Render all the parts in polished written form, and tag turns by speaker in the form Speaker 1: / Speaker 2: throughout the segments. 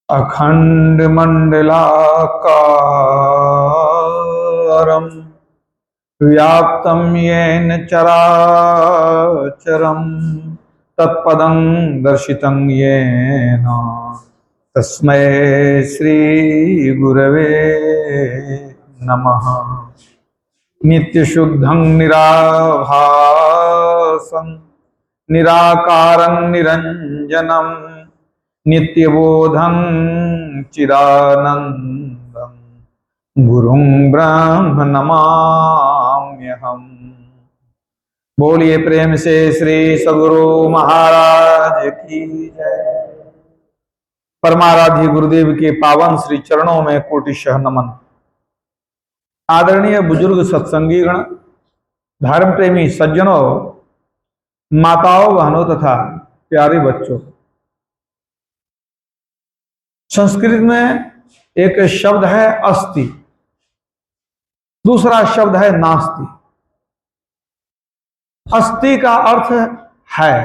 Speaker 1: अखंड मंडलाकारं व्याप्तं येन चराचरं तत्पदं दर्शितं येन तस्मै श्री गुरवे नमः। नित्यशुद्धं निराभासं निराकारं निरंजनं नित्यबोधं चिदानंदं गुरुं ब्रह्म नमाम्यहम्। बोलिए प्रेम से श्री सद्गुरु महाराज की जय। परमाराध्य गुरुदेव के पावन श्री चरणों में कोटिशः नमन। आदरणीय बुजुर्ग सत्संगी गण, धर्म प्रेमी सज्जनों, माताओं, बहनों तथा प्यारे बच्चों, संस्कृत में एक शब्द है अस्ति, दूसरा शब्द है नास्ति। अस्ति का अर्थ है,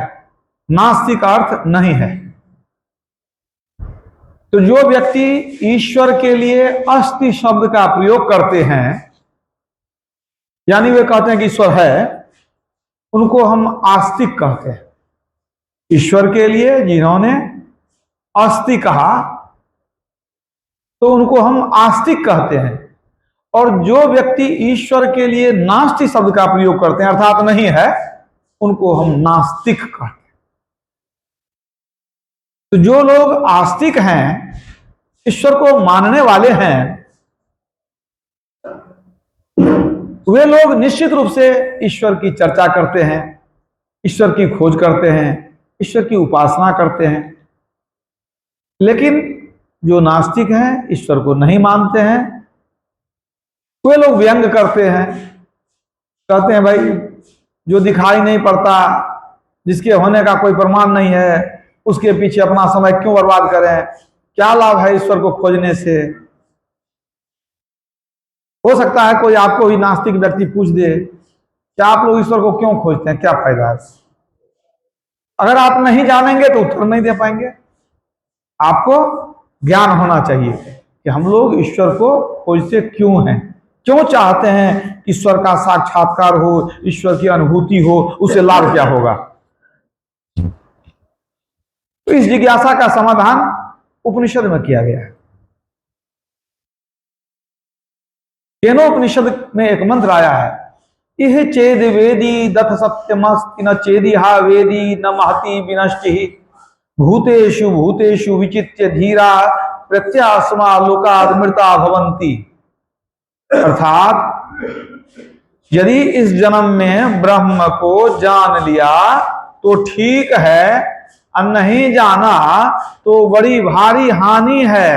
Speaker 1: नास्ति का अर्थ नहीं है। तो जो व्यक्ति ईश्वर के लिए अस्ति शब्द का प्रयोग करते हैं, यानी वे कहते हैं कि ईश्वर है, उनको हम आस्तिक कहते हैं। ईश्वर के लिए जिन्होंने अस्ति कहा तो उनको हम आस्तिक कहते हैं। और जो व्यक्ति ईश्वर के लिए नास्ति शब्द का प्रयोग करते हैं, अर्थात नहीं है, उनको हम नास्तिक कहते हैं। तो जो लोग आस्तिक हैं, ईश्वर को मानने वाले हैं, वे लोग निश्चित रूप से ईश्वर की चर्चा करते हैं, ईश्वर की खोज करते हैं, ईश्वर की उपासना करते हैं। लेकिन जो नास्तिक हैं, ईश्वर को नहीं मानते हैं, वे लोग व्यंग करते हैं, कहते हैं भाई जो दिखाई नहीं पड़ता, जिसके होने का कोई प्रमाण नहीं है, उसके पीछे अपना समय क्यों बर्बाद करें, क्या लाभ है ईश्वर को खोजने से। हो सकता है कोई आपको ही नास्तिक व्यक्ति पूछ दे कि आप लोग ईश्वर को क्यों खोजते हैं, क्या फायदा है। अगर आप नहीं जानेंगे तो उत्तर नहीं दे पाएंगे। आपको ज्ञान होना चाहिए कि हम लोग ईश्वर को खोजते क्यों हैं, क्यों चाहते हैं ईश्वर का साक्षात्कार हो, ईश्वर की अनुभूति हो, उससे लाभ क्या होगा। तो इस जिज्ञासा का समाधान उपनिषद में किया गया है। केनोपनिषद में एक मंत्र आया है, इह चेद वेदी दथ सत्यमस्ति न चेदिहा वेदी न महति विनष्टि भूतेषु भूतेषु विचित्य धीरा प्रत्यास्मा लोकाद मृता भवन्ति। अर्थात यदि इस जन्म में ब्रह्म को जान लिया तो ठीक है, और नहीं जाना तो बड़ी भारी हानि है।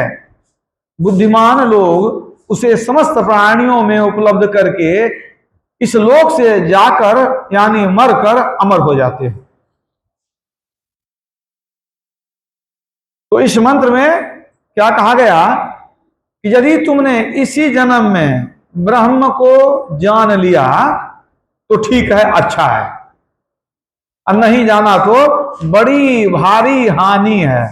Speaker 1: बुद्धिमान लोग उसे समस्त प्राणियों में उपलब्ध करके इस लोक से जाकर यानी मरकर अमर हो जाते हैं। तो इस मंत्र में क्या कहा गया कि यदि तुमने इसी जन्म में ब्रह्म को जान लिया तो ठीक है, अच्छा है, और नहीं जाना तो बड़ी भारी हानि है।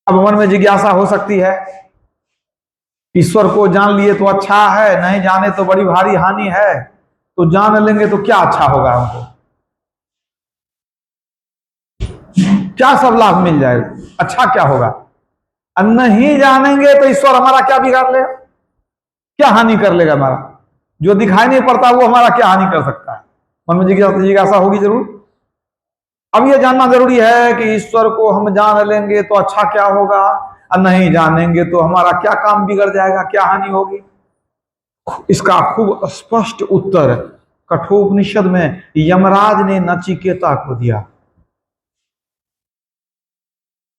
Speaker 1: अब मन में जिज्ञासा हो सकती है, ईश्वर को जान लिए तो अच्छा है, नहीं जाने तो बड़ी भारी हानि है, तो जान लेंगे तो क्या अच्छा होगा, हमको क्या सब लाभ मिल जाएगा, अच्छा क्या होगा। और नहीं जानेंगे तो ईश्वर हमारा क्या बिगाड़ लेगा, क्या हानि कर लेगा। हमारा जो दिखाई नहीं पड़ता वो हमारा क्या हानि कर सकता है। मन में जिज्ञासा होगी जरूर। अब यह जानना जरूरी है कि ईश्वर को हम जान लेंगे तो अच्छा क्या होगा, और नहीं जानेंगे तो हमारा क्या काम बिगड़ जाएगा, क्या हानि होगी। इसका खूब स्पष्ट उत्तर कठोपनिषद में यमराज ने नचिकेता को दिया।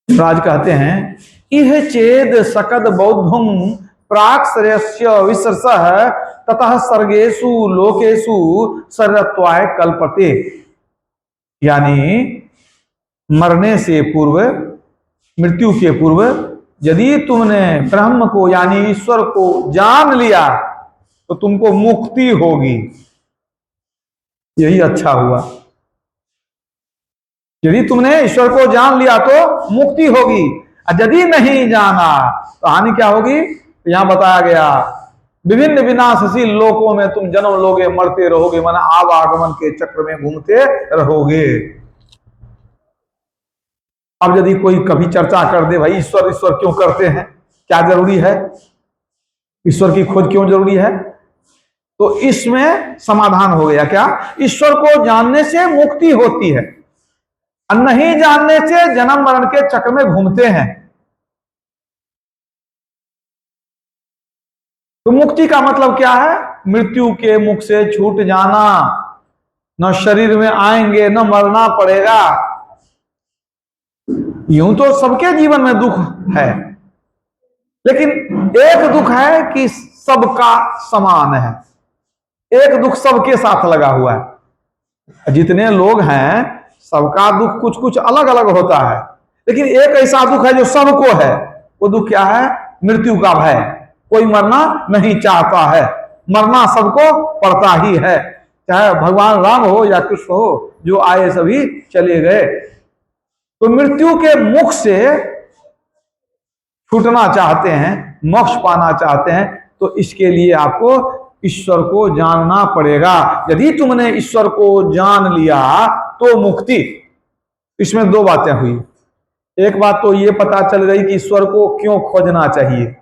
Speaker 1: राज कहते हैं, इह चेद सकद बौद्धुम प्राक श्रेयस्य विसर्षः ततः सर्गेषु लोकेषु सर्वत्वाय कल्पते। यानी मरने से पूर्व, मृत्यु के पूर्व यदि तुमने ब्रह्म को यानी ईश्वर को जान लिया तो तुमको मुक्ति होगी, यही अच्छा हुआ। यदि तुमने ईश्वर को जान लिया तो मुक्ति होगी, और यदि नहीं जाना तो हानि क्या होगी? तो यहां बताया गया, विभिन्न विनाशशील लोकों में तुम जन्म लोगे, मरते रहोगे, माना आवागमन के चक्र में घूमते रहोगे। अब यदि कोई कभी चर्चा कर दे, भाई ईश्वर ईश्वर क्यों करते हैं, क्या जरूरी है, ईश्वर की खोज क्यों जरूरी है, तो इसमें समाधान हो गया क्या? ईश्वर को जानने से मुक्ति होती है, और नहीं जानने से जन्म मरण के चक्र में घूमते हैं। तो मुक्ति का मतलब क्या है? मृत्यु के मुख से छूट जाना, न शरीर में आएंगे, न मरना पड़ेगा। यूं तो सबके जीवन में दुख है, लेकिन एक दुख है कि सबका समान है, एक दुख सबके साथ लगा हुआ है। जितने लोग हैं सबका दुख कुछ कुछ अलग अलग होता है, लेकिन एक ऐसा दुख है जो सबको है। वो दुख क्या है? मृत्यु का भय। कोई मरना नहीं चाहता है, मरना सबको पड़ता ही है, चाहे भगवान राम हो या कृष्ण हो, जो आए सभी चले गए। तो मृत्यु के मुख से छूटना चाहते हैं, मोक्ष पाना चाहते हैं, तो इसके लिए आपको ईश्वर को जानना पड़ेगा। यदि तुमने ईश्वर को जान लिया तो मुक्ति। इसमें दो बातें हुई। एक बात तो ये पता चल गई कि ईश्वर को क्यों खोजना चाहिए,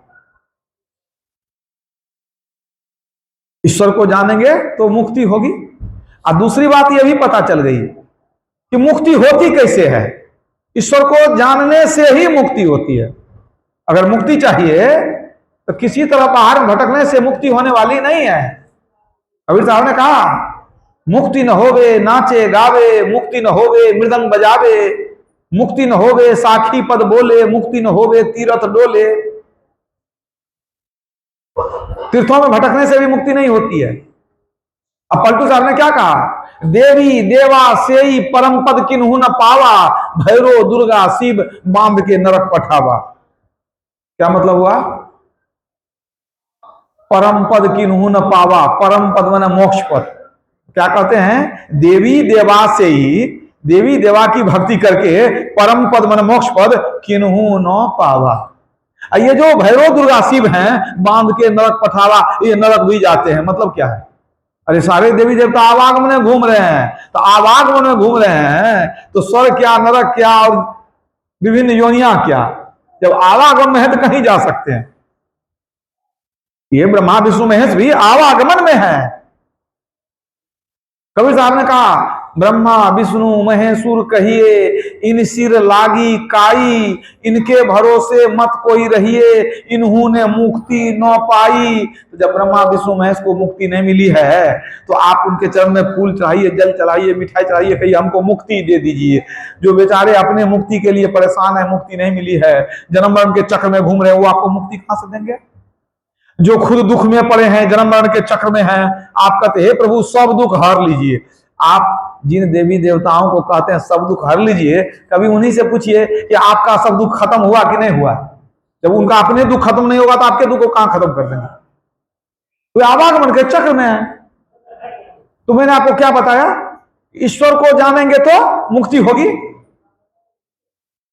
Speaker 1: ईश्वर को जानेंगे तो मुक्ति होगी। और दूसरी बात यह भी पता चल गई कि मुक्ति होती कैसे है। ईश्वर को जानने से ही मुक्ति होती है। अगर मुक्ति चाहिए तो किसी तरह बाहर भटकने से मुक्ति होने वाली नहीं है। कबीर साहब ने कहा, मुक्ति न होवे नाचे गावे, मुक्ति न होवे मृदंग बजावे, मुक्ति न होवे साखी पद बोले, मुक्ति न होवे तीर्थ डोले। तीर्थों में भटकने से भी मुक्ति नहीं होती है। अब पलटू साहब ने क्या कहा? देवी देवा सेई परम पद किन्हू न पावा, भैरो दुर्गा शिव बांध के नरक पठावा। क्या मतलब हुआ? परम पद किन्हू न पावा, परम पद माने मोक्ष पद। क्या कहते हैं? देवी देवा से ही, देवी देवा की भक्ति करके परम पद माने मोक्ष पद किन्हू न पावा। ये जो भैरव दुर्गा शिव हैं, बांध के नरक पठावा, ये नरक भी जाते हैं। मतलब क्या है? अरे सारे देवी देवता आवागमन में घूम रहे हैं, तो आवागमन में घूम रहे हैं तो स्वर्ग क्या, नरक क्या, और विभिन्न योनियां क्या? जब आवागमन में है तो कहीं जा सकते हैं। ये ब्रह्मा विष्णु महेश भी आवागमन में है। कबीर साहब ने कहा, ब्रह्मा विष्णु महेश्वर कहिए, इन सिर लागी काई, इनके भरोसे मत कोई रहिए, इन्होंने मुक्ति न पाई। तो जब ब्रह्मा विष्णु महेश को मुक्ति नहीं मिली है तो आप उनके चरण में फूल चढ़ाइए, जल चढ़ाइए, मिठाई चढ़ाइए, कहिए हमको मुक्ति दे दीजिए। जो बेचारे अपने मुक्ति के लिए परेशान है, मुक्ति नहीं मिली है, जन्म मरण के चक्र में घूम रहे हैं, वो आपको मुक्ति कहां से देंगे? जो खुद दुख में पड़े हैं, जन्म मरण के चक्र में हैं, आप कहते हे प्रभु सब दुख हर लीजिए। आप जिन देवी देवताओं को कहते हैं सब दुख हर लीजिए, कभी उन्हीं से पूछिए कि आपका सब दुख खत्म हुआ कि नहीं हुआ। जब उनका अपने दुख खत्म नहीं होगा तो आपके दुख को कहां खत्म कर देंगे? तो आवागमन के चक्र में है। तो मैंने आपको क्या बताया? ईश्वर को जानेंगे तो मुक्ति होगी।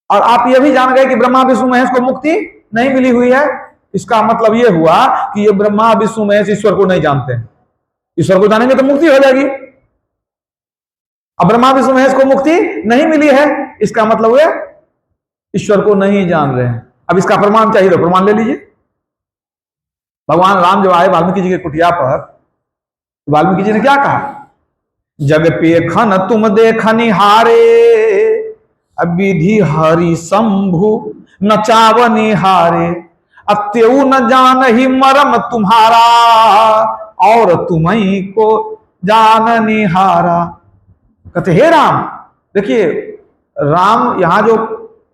Speaker 1: और आप यह भी जान गए कि ब्रह्मा विष्णु महेश को मुक्ति नहीं मिली हुई है। इसका मतलब यह हुआ कि ये ब्रह्मा विष्णु महेश ईश्वर को नहीं जानते हैं। ईश्वर को जानेंगे तो मुक्ति हो जाएगी। अब ब्रह्मा विष्णु महेश को मुक्ति नहीं मिली है, इसका मतलब है ईश्वर को नहीं जान रहे हैं। अब इसका प्रमाण चाहिए तो प्रमाण ले लीजिए। भगवान राम जब आए वाल्मीकि जी के कुटिया पर, वाल्मीकि जी ने क्या कहा? जग पेखन तुम देखनि हारे, विधि हरि शंभु नचावनि हारे, अत्यु न जान ही मरम तुम्हारा, और तुम्ही को जाननि हारा। कहते हे राम, देखिए राम, यहां जो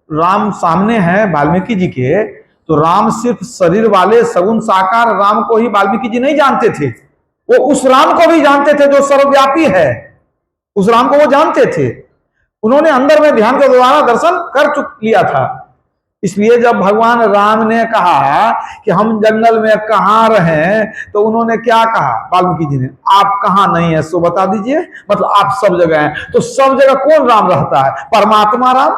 Speaker 1: राम सामने है वाल्मीकि जी के, तो राम सिर्फ शरीर वाले सगुण साकार राम को ही वाल्मीकि जी नहीं जानते थे, वो उस राम को भी जानते थे जो सर्वव्यापी है। उस राम को वो जानते थे। उन्होंने अंदर में ध्यान के द्वारा दर्शन कर चुक लिया था। इसलिए जब भगवान राम ने कहा कि हम जंगल में कहाँ रहें, तो उन्होंने क्या कहा वाल्मीकि जी ने, आप कहाँ नहीं है सो बता दीजिए, मतलब आप सब जगह हैं। तो सब जगह कौन राम रहता है? परमात्मा राम।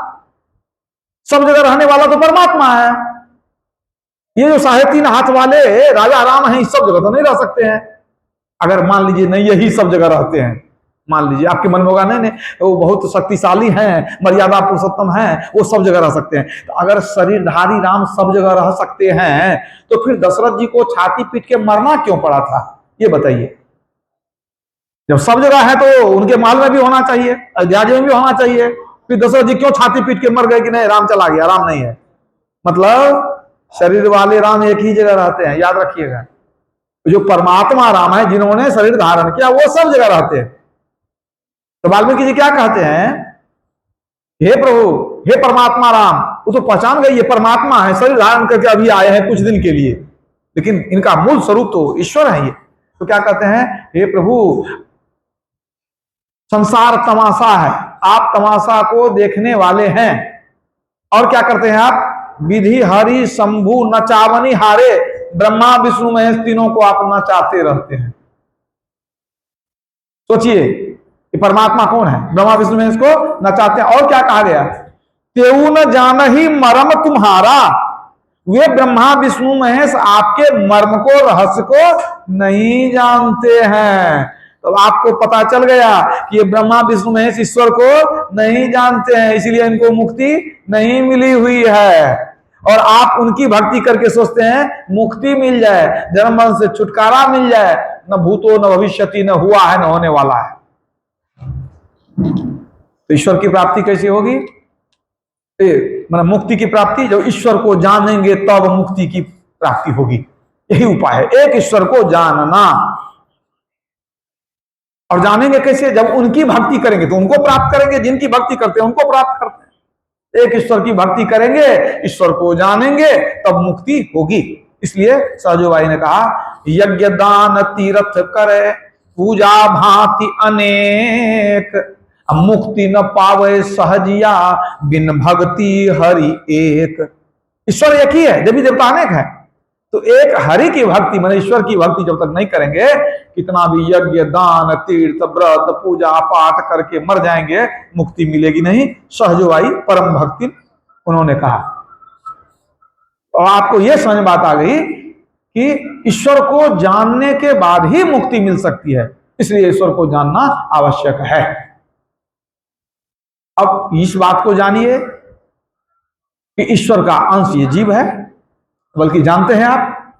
Speaker 1: सब जगह रहने वाला तो परमात्मा है। ये जो 3.5 हाथ वाले राजा राम हैं, सब जगह तो नहीं रह सकते हैं। अगर मान लीजिए नहीं यही सब जगह रहते हैं, मान लीजिए आपके मन में होगा नहीं नहीं वो बहुत शक्तिशाली हैं, मर्यादा पुरुषोत्तम हैं, वो सब जगह रह सकते हैं। तो अगर शरीरधारी राम सब जगह रह सकते हैं, तो फिर दशरथ जी को छाती पीट के मरना क्यों पड़ा था, ये बताइए। जब सब जगह है तो उनके माल में भी होना चाहिए, अयोध्या में भी होना चाहिए। फिर दशरथ जी क्यों छाती पीट के मर गए कि नहीं राम चला गया, राम नहीं है? मतलब शरीर वाले राम एक ही जगह रहते हैं, याद रखिएगा। जो परमात्मा राम है, जिन्होंने शरीर धारण किया, वो सब जगह रहते हैं। तो वाल्मीकि जी क्या कहते हैं, हे प्रभु, हे परमात्मा राम, वो तो पहचान गई ये परमात्मा है, शरीर धारण करके अभी आए हैं कुछ दिन के लिए, लेकिन इनका मूल स्वरूप तो ईश्वर है ये। तो क्या कहते हैं, हे प्रभु, संसार तमाशा है, आप तमाशा को देखने वाले हैं। और क्या करते हैं आप, विधि हरि शंभु नचावनी हारे, ब्रह्मा विष्णु महेश तीनों को आप नचाते रहते हैं। सोचिए कि परमात्मा कौन है, ब्रह्मा विष्णु महेश को नचाते हैं। और क्या कहा गया, तेऊ न जान ही मर्म तुम्हारा, वे ब्रह्मा विष्णु महेश आपके मर्म को, रहस्य को नहीं जानते हैं। तो आपको पता चल गया कि ये ब्रह्मा विष्णु महेश ईश्वर को नहीं जानते हैं, इसलिए इनको मुक्ति नहीं मिली हुई है। और आप उनकी भक्ति करके सोचते हैं मुक्ति मिल जाए, जन्म मरण से छुटकारा मिल जाए। न भूतो न भविष्यति, न हुआ है न होने वाला है। तो ईश्वर की प्राप्ति कैसी होगी, मतलब मुक्ति की प्राप्ति जब ईश्वर को जानेंगे तब मुक्ति की प्राप्ति होगी। यही उपाय है, एक ईश्वर को जानना। और जानेंगे कैसे, जब उनकी भक्ति करेंगे तो उनको प्राप्त करेंगे, जिनकी भक्ति करते हैं उनको प्राप्त करते हैं। एक ईश्वर की भक्ति करेंगे, ईश्वर को जानेंगे, तब मुक्ति होगी। इसलिए सहजो भाई ने कहा, यज्ञ दान तीर्थ करे, पूजा भांति अनेक, मुक्ति न पावे सहजिया, बिन भक्ति हरि एक। ईश्वर एक ही है, देवी देवता अनेक है, तो एक हरि की भक्ति माने ईश्वर की भक्ति जब तक नहीं करेंगे, कितना भी यज्ञ दान तीर्थ व्रत पूजा पाठ करके मर जाएंगे, मुक्ति मिलेगी नहीं। सहजोवाई परम भक्ति उन्होंने कहा। और आपको यह समझ बात आ गई कि ईश्वर को जानने के बाद ही मुक्ति मिल सकती है, इसलिए ईश्वर को जानना आवश्यक है। अब इस बात को जानिए कि ईश्वर का अंश ये जीव है, बल्कि जानते हैं आप,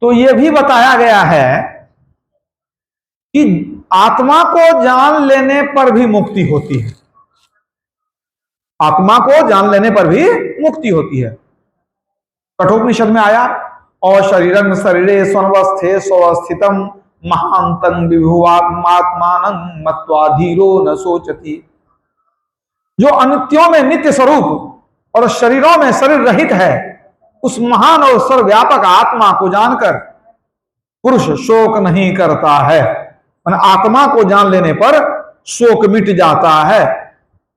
Speaker 1: तो यह भी बताया गया है कि आत्मा को जान लेने पर भी मुक्ति होती है। आत्मा को जान लेने पर भी मुक्ति होती है। कठोपनिषद में आया, और शरीरं शरीरे स्वनवस्थे स्वस्थितम महांतं विभुवात्मानं मत्वा धीरो न सोचति। जो अनित्यों में नित्य स्वरूप और शरीरों में शरीर रहित है, उस महान और सर्वव्यापक आत्मा को जानकर पुरुष शोक नहीं करता है। आत्मा को जान लेने पर शोक मिट जाता है।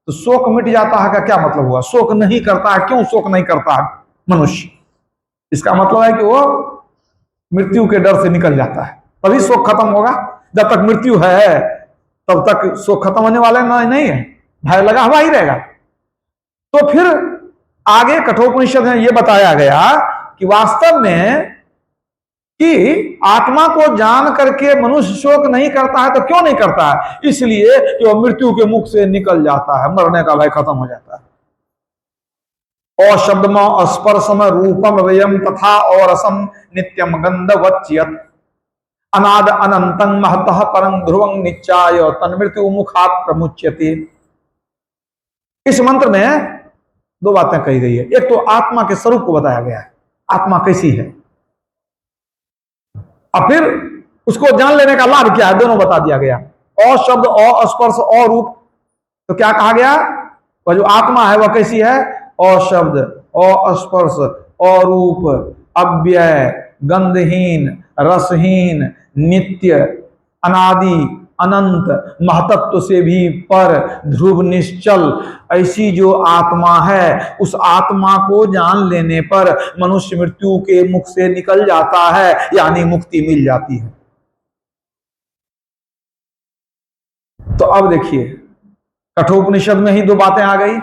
Speaker 1: तो शोक मिट जाता है का क्या मतलब हुआ, शोक नहीं करता है। क्यों शोक नहीं करता है मनुष्य, इसका मतलब है कि वो मृत्यु के डर से निकल जाता है, तभी शोक खत्म होगा। जब तक मृत्यु है तब तक शोक खत्म होने वाला नहीं है, भय लगा हुआ ही रहेगा। तो फिर आगे कठोपनिषद में यह बताया गया कि वास्तव में कि आत्मा को जान करके मनुष्य शोक नहीं करता है। तो क्यों नहीं करता है, इसलिए कि वह मृत्यु के मुख से निकल जाता है, मरने का भय खत्म हो जाता है। और शब्द में स्पर्शम रूपम व्ययम तथा और रसम नित्यम गंधवच्यत अनाद अनंतं महतः परं ध्रुवं निच्चाय तन्मृत्यु मुखात् प्रमुच्यते। इस मंत्र में दो बातें कही गई है। एक तो आत्मा के स्वरूप को बताया गया है, आत्मा कैसी है, और फिर उसको जान लेने का लाभ क्या है, दोनों बता दिया गया। और शब्द और स्पर्श और रूप, तो क्या कहा गया, वह जो आत्मा है वह कैसी है, और शब्द और स्पर्श और रूप, अव्यय, गंधहीन, रसहीन, नित्य, अनादि, अनंत महतत्व से भी पर ध्रुव निश्चल ऐसी जो आत्मा है, उस आत्मा को जान लेने पर मनुष्य मृत्यु के मुख से निकल जाता है, यानी मुक्ति मिल जाती है। तो अब देखिए, कठोपनिषद में ही दो बातें आ गई।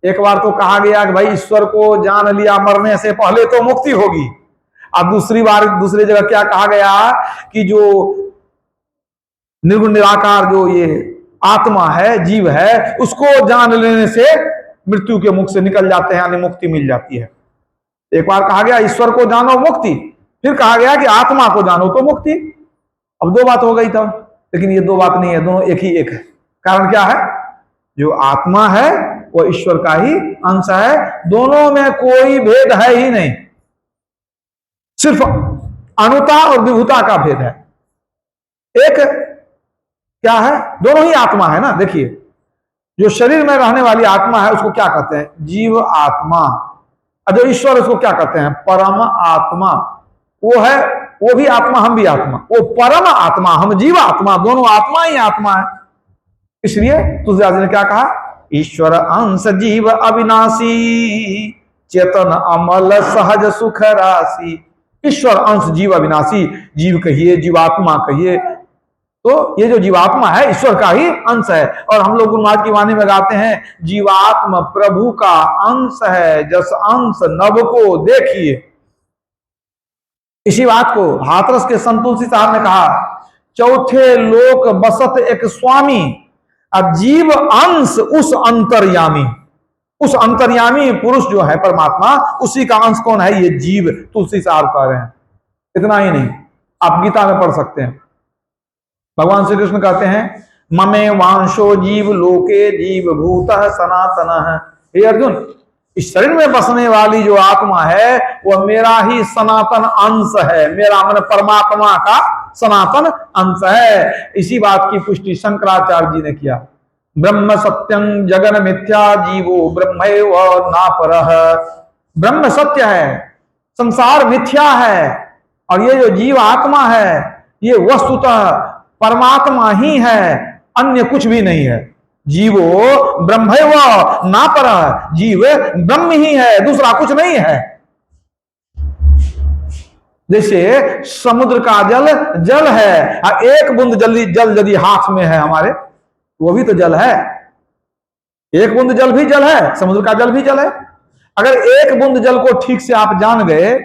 Speaker 1: एक बार तो कहा गया कि भाई ईश्वर को जान लिया मरने से पहले तो मुक्ति होगी। अब दूसरी बार दूसरी जगह क्या कहा गया कि जो निर्गुण निराकार जो ये आत्मा है, जीव है, उसको जान लेने से मृत्यु के मुख से निकल जाते हैं, यानी मुक्ति मिल जाती है। एक बार कहा गया ईश्वर को जानो मुक्ति, फिर कहा गया कि आत्मा को जानो तो मुक्ति। अब दो बात हो गई तब, लेकिन ये दो बात नहीं है, दोनों एक ही एक है। कारण क्या है? जो आत्मा है वो ईश्वर का ही अंश है, दोनों में कोई भेद है ही नहीं, सिर्फ अणुता और विभुता का भेद है। एक क्या है? दोनों ही आत्मा है ना। देखिए, जो शरीर में रहने वाली आत्मा है उसको क्या कहते हैं? जीव आत्मा। और जो ईश्वर उसको क्या कहते हैं? परम आत्मा। वो है, वो भी आत्मा, हम भी आत्मा। वो परम आत्मा, हम जीव आत्मा, दोनों आत्मा ही आत्मा है। इसलिए तुलसीदास जी ने क्या कहा? ईश्वर अंश जीव अविनाशी, चेतन अमल सहज सुख राशि। ईश्वर अंश जीव अविनाशी, जीव कहिए, जीवात्मा कहिए, तो ये जो जीवात्मा है ईश्वर का ही अंश है। और हम लोग गुरुनाथ की वाणी में गाते हैं, जीवात्मा प्रभु का अंश है, जस अंश नभ को देखिए। इसी बात को हाथरस के संत तुलसी साहब ने कहा, चौथे लोक बसत एक स्वामी, अब जीव अंश उस अंतर्यामी। उस अंतर्यामी पुरुष जो है परमात्मा, उसी का अंश कौन है? ये जीव। तुलसी साहब कह रहे हैं। इतना ही नहीं, आप गीता में पढ़ सकते हैं, भगवान श्री कृष्ण कहते हैं, ममे वांशो जीव लोके जीव भूत सनातन। हे अर्जुन, इस शरीर में बसने वाली जो आत्मा है वह मेरा ही सनातन अंश है। मेरा मन परमात्मा का सनातन अंश है। इसी बात की पुष्टि शंकराचार्य जी ने किया। ब्रह्म सत्यं जगन मिथ्या जीवो ब्रह्मैव नापरः। ब्रह्म सत्य है, संसार मिथ्या है, और ये जो जीव आत्मा है ये वस्तुतः परमात्मा ही है, अन्य कुछ भी नहीं है। जीवो ब्रह्मैव नापरः, जीव ब्रह्म ही है, दूसरा कुछ नहीं है। जैसे समुद्र का जल जल है, और एक बूंद जल यदि हाथ में है हमारे, वो भी तो जल है। एक बूंद जल भी जल है, समुद्र का जल भी जल है। अगर एक बूंद जल को ठीक से आप जान गए,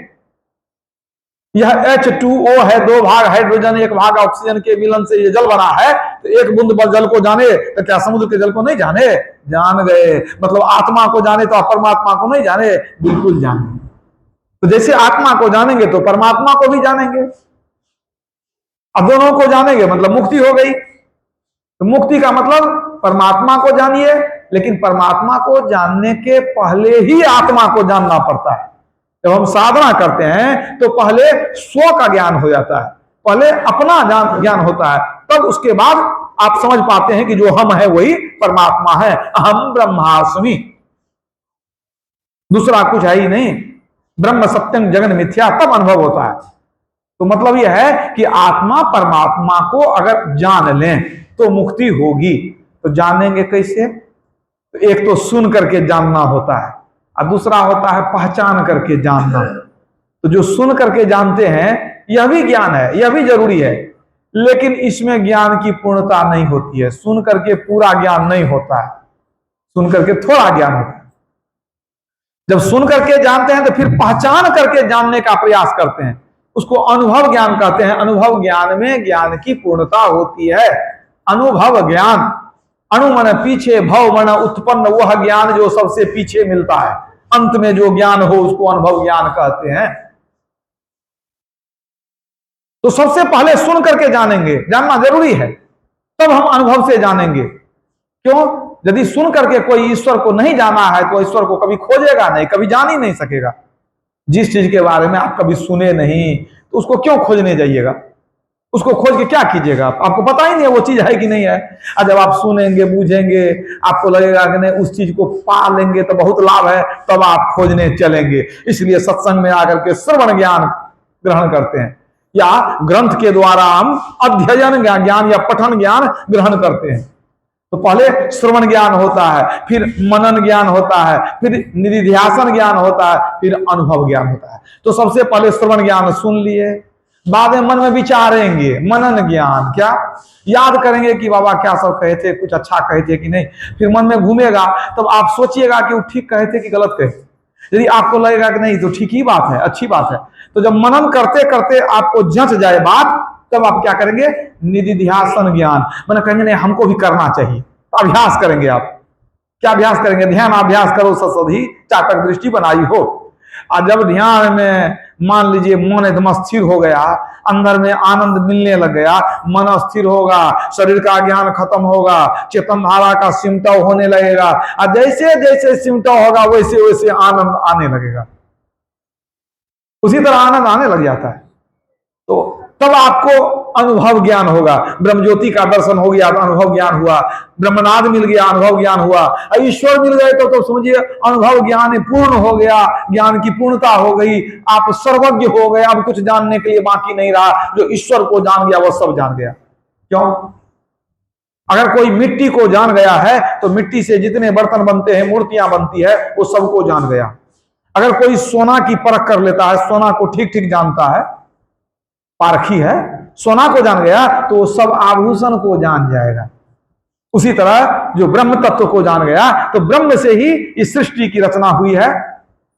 Speaker 1: यह H2O है, 2 भाग हाइड्रोजन 1 भाग ऑक्सीजन के मिलन से ये जल बना है, तो एक बूंद जल को जाने तो क्या समुद्र के जल को नहीं जाने? जान गए। मतलब आत्मा को जाने तो परमात्मा को नहीं जाने? बिल्कुल जाने। तो जैसे आत्मा को जानेंगे तो परमात्मा को भी जानेंगे। अब दोनों को जानेंगे मतलब मुक्ति हो गई। तो मुक्ति का मतलब परमात्मा को जानिए, लेकिन परमात्मा को जानने के पहले ही आत्मा को जानना पड़ता है। जब हम साधना करते हैं तो पहले स्व का ज्ञान हो जाता है, पहले अपना ज्ञान होता है, तब उसके बाद आप समझ पाते हैं कि जो हम है वही परमात्मा है। अहम ब्रह्मास्मि, दूसरा कुछ है ही नहीं। ब्रह्म सत्यम जगन मिथ्या, तब अनुभव होता है। तो मतलब यह है कि आत्मा परमात्मा को अगर जान लें तो मुक्ति होगी। तो जानेंगे कैसे? तो एक तो सुन करके जानना होता है, और दूसरा होता है पहचान करके जानना। तो जो सुन करके जानते हैं यह भी ज्ञान है, यह भी जरूरी है, लेकिन इसमें ज्ञान की पूर्णता नहीं होती है। सुन करके पूरा ज्ञान नहीं होता है, सुन करके थोड़ा ज्ञान होता है। जब सुन करके जानते हैं तो फिर पहचान करके जानने का प्रयास करते हैं, उसको अनुभव ज्ञान कहते हैं। अनुभव ज्ञान में ज्ञान की पूर्णता होती है। अनुभव ज्ञान, अणु मन पीछे, भव मन उत्पन्न, वह ज्ञान जो सबसे पीछे मिलता है, अंत में जो ज्ञान हो उसको अनुभव ज्ञान कहते हैं। तो सबसे पहले सुन करके जानेंगे, जानना जरूरी है, तब हम अनुभव से जानेंगे। क्यों? यदि सुन करके कोई ईश्वर को नहीं जाना है तो ईश्वर को कभी खोजेगा नहीं, कभी जान ही नहीं सकेगा। जिस चीज के बारे में आप कभी सुने नहीं तो उसको क्यों खोजने जाइएगा? उसको खोज के क्या कीजिएगा? आपको पता ही नहीं है वो चीज है कि नहीं है। और जब आप सुनेंगे, बूझेंगे, आपको लगेगा कि नहीं उस चीज को पा लेंगे तो बहुत लाभ है, तब आप खोजने चलेंगे। इसलिए सत्संग में आकर के श्रवण ज्ञान ग्रहण करते हैं। या ग्रंथ के द्वारा हम अध्ययन ज्ञान या पठन ज्ञान ग्रहण करते हैं। तो पहले श्रवण ज्ञान होता है, फिर मनन ज्ञान होता है, फिर निधिध्यासन ज्ञान होता है, फिर अनुभव ज्ञान होता है। तो सबसे पहले श्रवण ज्ञान सुन लिए, बाद में मन में विचारेंगे, मनन ज्ञान क्या याद करेंगे कि बाबा क्या सब कहे थे, कुछ अच्छा कहे थे कि नहीं। फिर मन में घूमेगा, तब आप सोचिएगा कि वो ठीक कहे थे कि गलत कहे थे। यदि आपको लगेगा कि नहीं तो ठीक ही बात है, अच्छी बात है, तो जब मनन करते करते आपको जंच जाए बात, तब आप क्या करेंगे, निधिध्यासन ज्ञान, मैंने कहेंगे नहीं हमको भी करना चाहिए, तो अभ्यास करेंगे। आप क्या अभ्यास करेंगे, ध्यान अभ्यास करो ससधि चातक दृष्टि बनाई हो। और जब ध्यान में मान लीजिए मन एकदम स्थिर हो गया, अंदर में आनंद मिलने लग गया, मन स्थिर होगा, शरीर का ज्ञान खत्म होगा, चेतन धारा का सिमटाव होने लगेगा, और जैसे जैसे सिमटाव होगा वैसे वैसे आनंद आने लगेगा, उसी तरह आनंद आने लग जाता है। तो तब आपको अनुभव ज्ञान होगा, ब्रह्मज्योति का दर्शन हो गया, अनुभव ज्ञान हुआ, ब्रह्मनाद मिल गया, अनुभव ज्ञान हुआ, ईश्वर मिल गए तो समझिए अनुभव ज्ञान पूर्ण हो गया, ज्ञान की पूर्णता हो गई, आप सर्वज्ञ हो गए, अब कुछ जानने के लिए बाकी नहीं रहा। जो ईश्वर को जान गया वो सब जान गया। क्यों? अगर कोई मिट्टी को जान गया है तो मिट्टी से जितने बर्तन बनते हैं, मूर्तियां बनती है, वो सबको जान गया। अगर कोई सोना की परख कर लेता है, सोना को ठीक ठीक जानता है, पारखी है, सोना को जान गया, तो सब आभूषण को जान जाएगा। उसी तरह जो ब्रह्म तत्व को जान गया, तो ब्रह्म से ही इस सृष्टि की रचना हुई है।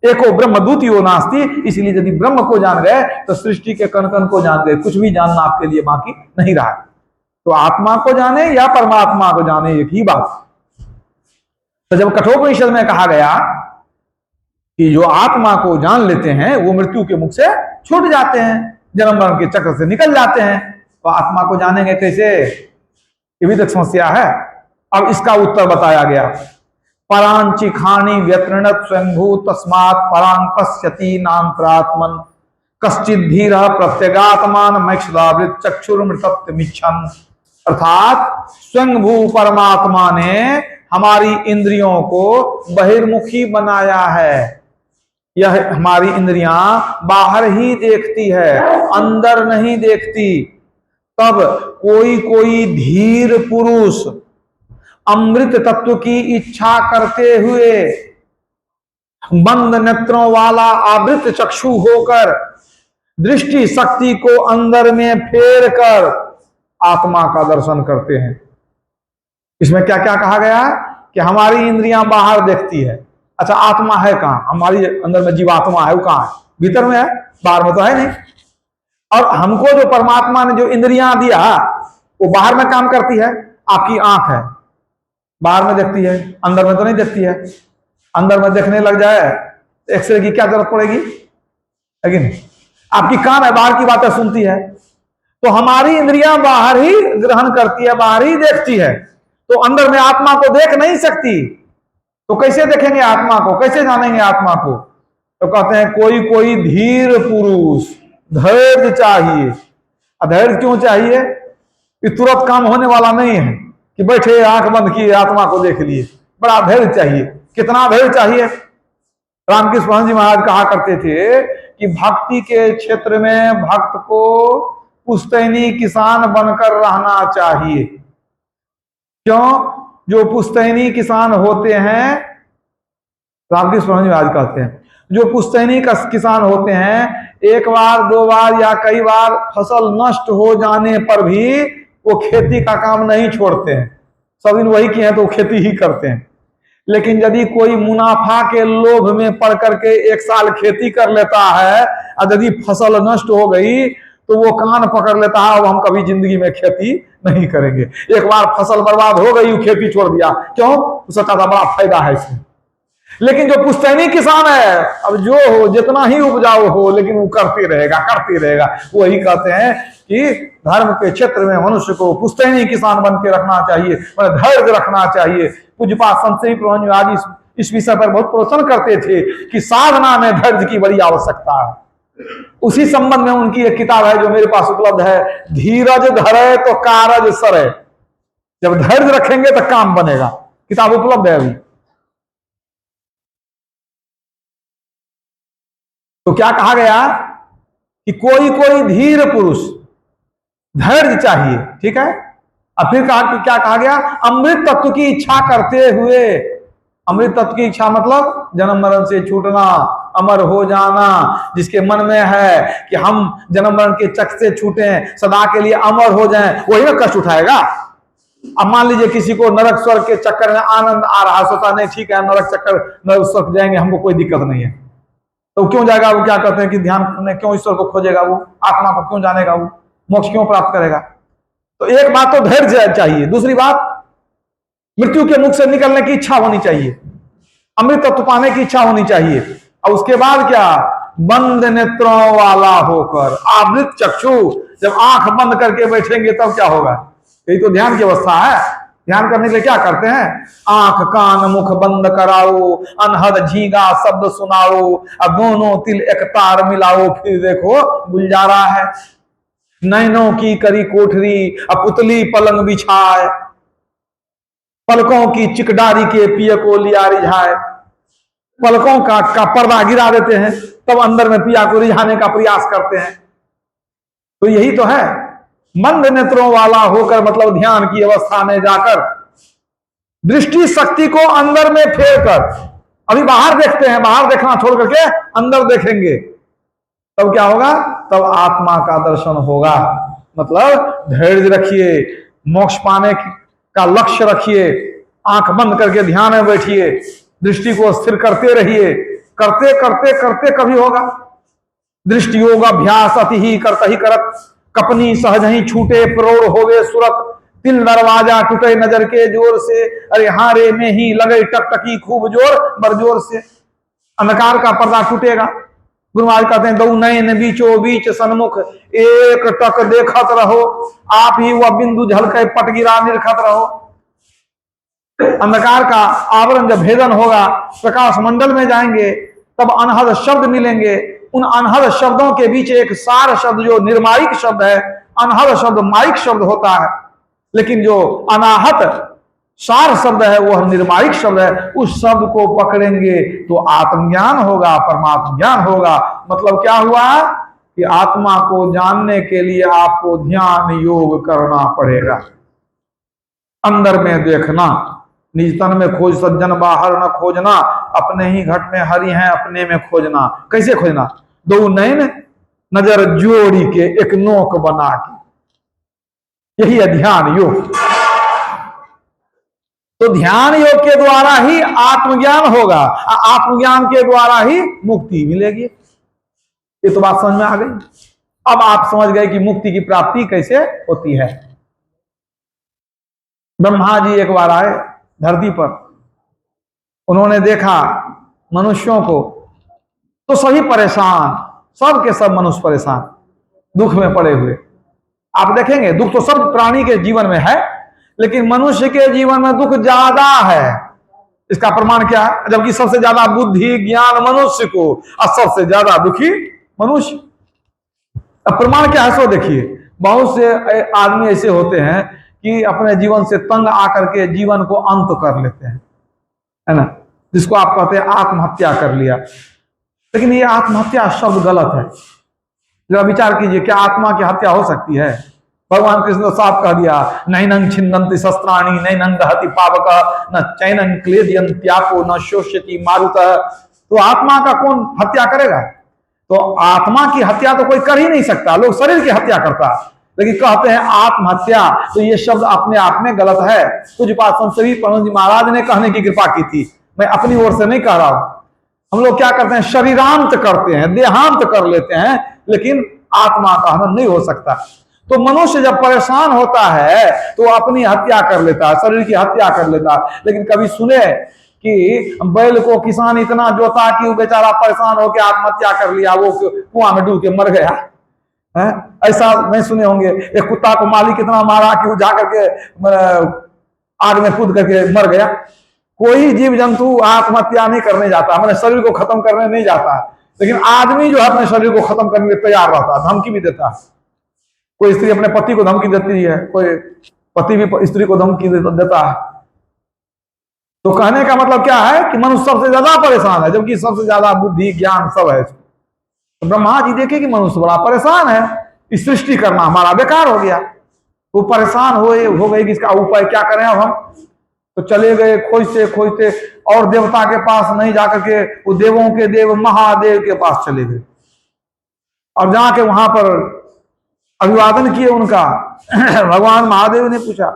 Speaker 1: एको ब्रह्म द्वितीयो नास्ति, इसलिए यदि ब्रह्म को जान गए तो सृष्टि के कण कण को जान गए, कुछ भी जानना आपके लिए बाकी नहीं रहा। तो आत्मा को जाने या परमात्मा को जाने, एक ही बात। तो जब कठोपनिषद में कहा गया कि जो आत्मा को जान लेते हैं वो मृत्यु के मुख से छूट जाते हैं, जन्म मरण के चक्र से निकल जाते हैं, तो आत्मा को जानेंगे कैसे, ये भी तो समस्या है। अब इसका उत्तर बताया गया, परांचि खानी व्यतृणत स्वयंभू तस्मात् परां पश्यति नान्तरात्मन कश्चित् धीरः प्रत्यगात्मान मैक्षदावृत चक्षुर्मृतत्वमिच्छन्। अर्थात स्वयंभू परमात्मा ने हमारी इंद्रियों को बहिर्मुखी बनाया है। यह हमारी इंद्रियां बाहर ही देखती है, अंदर नहीं देखती। तब कोई कोई धीर पुरुष अमृत तत्व की इच्छा करते हुए बंद नेत्रों वाला आवृत चक्षु होकर दृष्टि शक्ति को अंदर में फेर कर आत्मा का दर्शन करते हैं। इसमें क्या क्या कहा गया कि हमारी इंद्रियां बाहर देखती है। अच्छा, आत्मा है कहां? हमारी अंदर में जीवात्मा है, वो कहां है? भीतर में है, बाहर में तो है नहीं। और हमको जो परमात्मा ने जो इंद्रियां दिया वो बाहर में काम करती है। आपकी आंख है, बाहर में देखती है, अंदर में तो नहीं देखती है। अंदर में देखने लग जाए एक्सरे की क्या जरूरत पड़ेगी, है कि नहीं? आपकी कान है, बाहर की बातें सुनती है। तो हमारी इंद्रियां बाहर ही ग्रहण करती है, बाहर ही देखती है, तो अंदर में आत्मा को देख नहीं सकती। तो कैसे देखेंगे आत्मा को, कैसे जानेंगे आत्मा को? तो कहते हैं कोई कोई धीर पुरुष, धैर्य चाहिए। अधैर्य क्यों चाहिए? कि तुरंत काम होने वाला नहीं है कि बैठे आंख बंद किए आत्मा को देख लिए। बड़ा धैर्य चाहिए। कितना धैर्य चाहिए? रामकृष्ण जी महाराज कहा करते थे कि भक्ति के क्षेत्र में भक्त को पुश्तैनी किसान बनकर रहना चाहिए। क्यों? जो पुश्तैनी किसान होते हैं, रामकृष्ण जी महाराज कहते हैं, जो पुश्तैनी किसान होते हैं, एक बार दो बार या कई बार फसल नष्ट हो जाने पर भी वो खेती का काम नहीं छोड़ते हैं। सब दिन वही किए हैं तो वो खेती ही करते हैं। लेकिन यदि कोई मुनाफा के लोभ में पड़ करके एक साल खेती कर लेता है और यदि फसल नष्ट हो गई तो वो कान पकड़ लेता है, अब हम कभी जिंदगी में खेती नहीं करेंगे। एक बार फसल बर्बाद हो गई, वो खेती छोड़ दिया। क्यों? सोचा था बड़ा फायदा है इसमें। लेकिन जो पुश्तैनी किसान है, अब जो हो जितना ही उपजाऊ हो, लेकिन वो करते रहेगा। वही कहते हैं कि धर्म के क्षेत्र में मनुष्य को पुश्तैनी किसान बन के रखना चाहिए, धैर्य रखना चाहिए। पूज्यपाद संत प्रभु आज इस विषय पर बहुत प्रवचन करते थे कि साधना में धैर्य की बड़ी आवश्यकता है। उसी संबंध में उनकी एक किताब है जो मेरे पास उपलब्ध है, धीरज धरे तो कारज सरे। जब धैर्य रखेंगे तो काम बनेगा। किताब उपलब्ध है अभी। तो क्या कहा गया कि कोई कोई धीर पुरुष, धैर्य चाहिए, ठीक है। अब फिर कहा कि क्या कहा गया, अमृत तत्व की इच्छा करते हुए। अमृत तत्व की इच्छा मतलब जन्म मरण से छूटना, अमर हो जाना। जिसके मन में है कि हम जन्म मरण के चक्र से छूटें, सदा के लिए अमर हो जाएं, वही ना कष्ट उठाएगा। अब मान लीजिए किसी को नरक स्वर्ग के चक्कर में आनंद आ रहा, सोता नहीं ठीक है नरक चक्कर, नरक स्वर्ग जाएंगे, हमको कोई दिक्कत नहीं है, तो क्यों जाएगा वो? क्या कहते हैं कि ध्यान करने क्यों ईश्वर को खोजेगा वो? आत्मा को क्यों जानेगा वो? मोक्ष क्यों प्राप्त करेगा? तो एक बात तो धैर्य चाहिए, दूसरी बात मृत्यु के मुख से निकलने की इच्छा होनी चाहिए, अमृत तत्व पाने की इच्छा होनी चाहिए। और उसके बाद क्या, बंद नेत्रों वाला होकर, आवृत चक्षु, जब आंख बंद करके बैठेंगे तब क्या होगा? यही तो ध्यान की अवस्था है। ध्यान करने के लिए क्या करते हैं? आंख कान मुख बंद कराओ, अनहद झींगा शब्द सुनाओ, अब दोनों तिल एक तार मिलाओ, फिर देखो गुलजारा है। नैनों की करी कोठरी, अब पुतली पलंग बिछाए, पलकों की चिकडारी के पिय को लिया रिझाए। पलकों का पर्दा गिरा देते हैं, तब अंदर में पिया को रिझाने का प्रयास करते हैं। तो यही तो है, मंद नेत्रों वाला होकर, मतलब ध्यान की अवस्था में जाकर दृष्टि शक्ति को अंदर में फेर कर, अभी बाहर देखते हैं, बाहर देखना छोड़ करके अंदर देखेंगे, तब क्या होगा? तब आत्मा का दर्शन होगा। मतलब धैर्य रखिए, मोक्ष पाने का लक्ष्य रखिए, आंख बंद करके ध्यान में बैठिए, दृष्टि को स्थिर करते रहिए, करते करते करते कभी होगा। दृष्टि योग अभ्यास अति ही करत ही करत, कपनी सहज ही छूटे प्रौढ़ होवे सुरत। तिल दरवाजा टूटे नजर के जोर से, अरे हारे में ही लगे टकटकी खूब जोर बरजोर से। अंधकार का पर्दा टूटेगा। गुरु महाराज कहते हैं, दो नयन बीचो बीच सन्मुख, एक टक देखत रहो, आप ही वह बिंदु झलके पट गिरा निरखत रहो। अंधकार का आवरण जब भेदन होगा, प्रकाश मंडल में जाएंगे, तब अनहद शब्द मिलेंगे। उन अनहद शब्दों के बीच एक सार शब्द जो निर्मायिक शब्द है, अनहद शब्द माइक शब्द होता है, लेकिन जो अनाहत सार शब्द है वह निर्मायिक शब्द है। उस शब्द को पकड़ेंगे तो आत्मज्ञान होगा, परमात्म ज्ञान होगा। मतलब क्या हुआ कि आत्मा को जानने के लिए आपको ध्यान योग करना पड़ेगा, अंदर में देखना, निज तन में खोज सज्जन बाहर न खोजना, अपने ही घट में हरि हैं अपने में खोजना। कैसे खोजना? दो नयन नजर जोड़ी के एक नोक बना के, यही है ध्यान योग। तो ध्यान योग के द्वारा ही आत्मज्ञान होगा, आत्मज्ञान के द्वारा ही मुक्ति मिलेगी। ये तो बात समझ में आ गई। अब आप समझ गए कि मुक्ति की प्राप्ति कैसे होती है। ब्रह्मा जी एक बार आए धरती पर, उन्होंने देखा मनुष्यों को, तो सभी परेशान, सब के सब मनुष्य परेशान, दुख में पड़े हुए। आप देखेंगे दुख तो सब प्राणी के जीवन में है, लेकिन मनुष्य के जीवन में दुख ज्यादा है। इसका प्रमाण क्या है? जबकि सबसे ज्यादा बुद्धि ज्ञान मनुष्य को, और सबसे ज्यादा दुखी मनुष्य। अब प्रमाण क्या है सो देखिए। बहुत से आदमी ऐसे होते हैं कि अपने जीवन से तंग आकर के जीवन को अंत कर लेते हैं, है ना, जिसको आप कहते हैं आत्महत्या कर लिया। लेकिन ये आत्महत्या शब्द गलत है। जरा विचार कीजिए, क्या आत्मा की हत्या हो सकती है? भगवान कृष्ण ने साफ कह दिया, नैनं छिन्नन्ति शस्त्राणि नैनं दहति पावक न चैनं क्लेदयन्त्यापो न शोष्यति मारुतः। तो आत्मा का कौन हत्या करेगा? तो आत्मा की हत्या तो कोई कर ही नहीं सकता, लोग शरीर की हत्या करता, लेकिन कहते हैं आत्महत्या। तो ये शब्द अपने आप में गलत है। कुछ बात संतरी पवन जी महाराज ने कहने की कृपा की थी, मैं अपनी ओर से नहीं कह रहा हूं। हम लोग क्या करते हैं, शरीरांत करते हैं, देहांत कर लेते हैं, लेकिन आत्मा का हनन नहीं हो सकता। तो मनुष्य जब परेशान होता है तो अपनी हत्या कर लेता है, शरीर की हत्या कर लेता है। लेकिन कभी सुने कि बैल को किसान इतना जोता कि वो बेचारा परेशान होकर आत्महत्या कर लिया, वो कुआं में डूब के मर गया है? ऐसा नहीं सुने होंगे। एक कुत्ता को मालिक इतना मारा कि वो जाकर के आग में कूद करके मर गया। कोई जीव जंतु आत्महत्या नहीं करने जाता, मैंने शरीर को खत्म करने नहीं जाता, लेकिन आदमी जो है अपने शरीर को खत्म करने के लिए तैयार रहता है, धमकी भी देता है। कोई स्त्री अपने पति को धमकी देती है, कोई पति भी स्त्री को धमकी देता है। तो कहने का मतलब क्या है कि मनुष्य सबसे ज्यादा परेशान है, जबकि सबसे ज्यादा बुद्धि ज्ञान सब है। तो ब्रह्मा जी देखे कि मनुष्य बड़ा परेशान है, इस सृष्टि करना हमारा बेकार हो गया। वो परेशान हो गए कि इसका उपाय क्या करें अब हम। तो चले गए खोजते खोजते, और देवता के पास नहीं जाकर के वो देवों के देव महादेव के पास चले गए, और जाके वहां पर अभिवादन किए उनका। भगवान महादेव ने पूछा,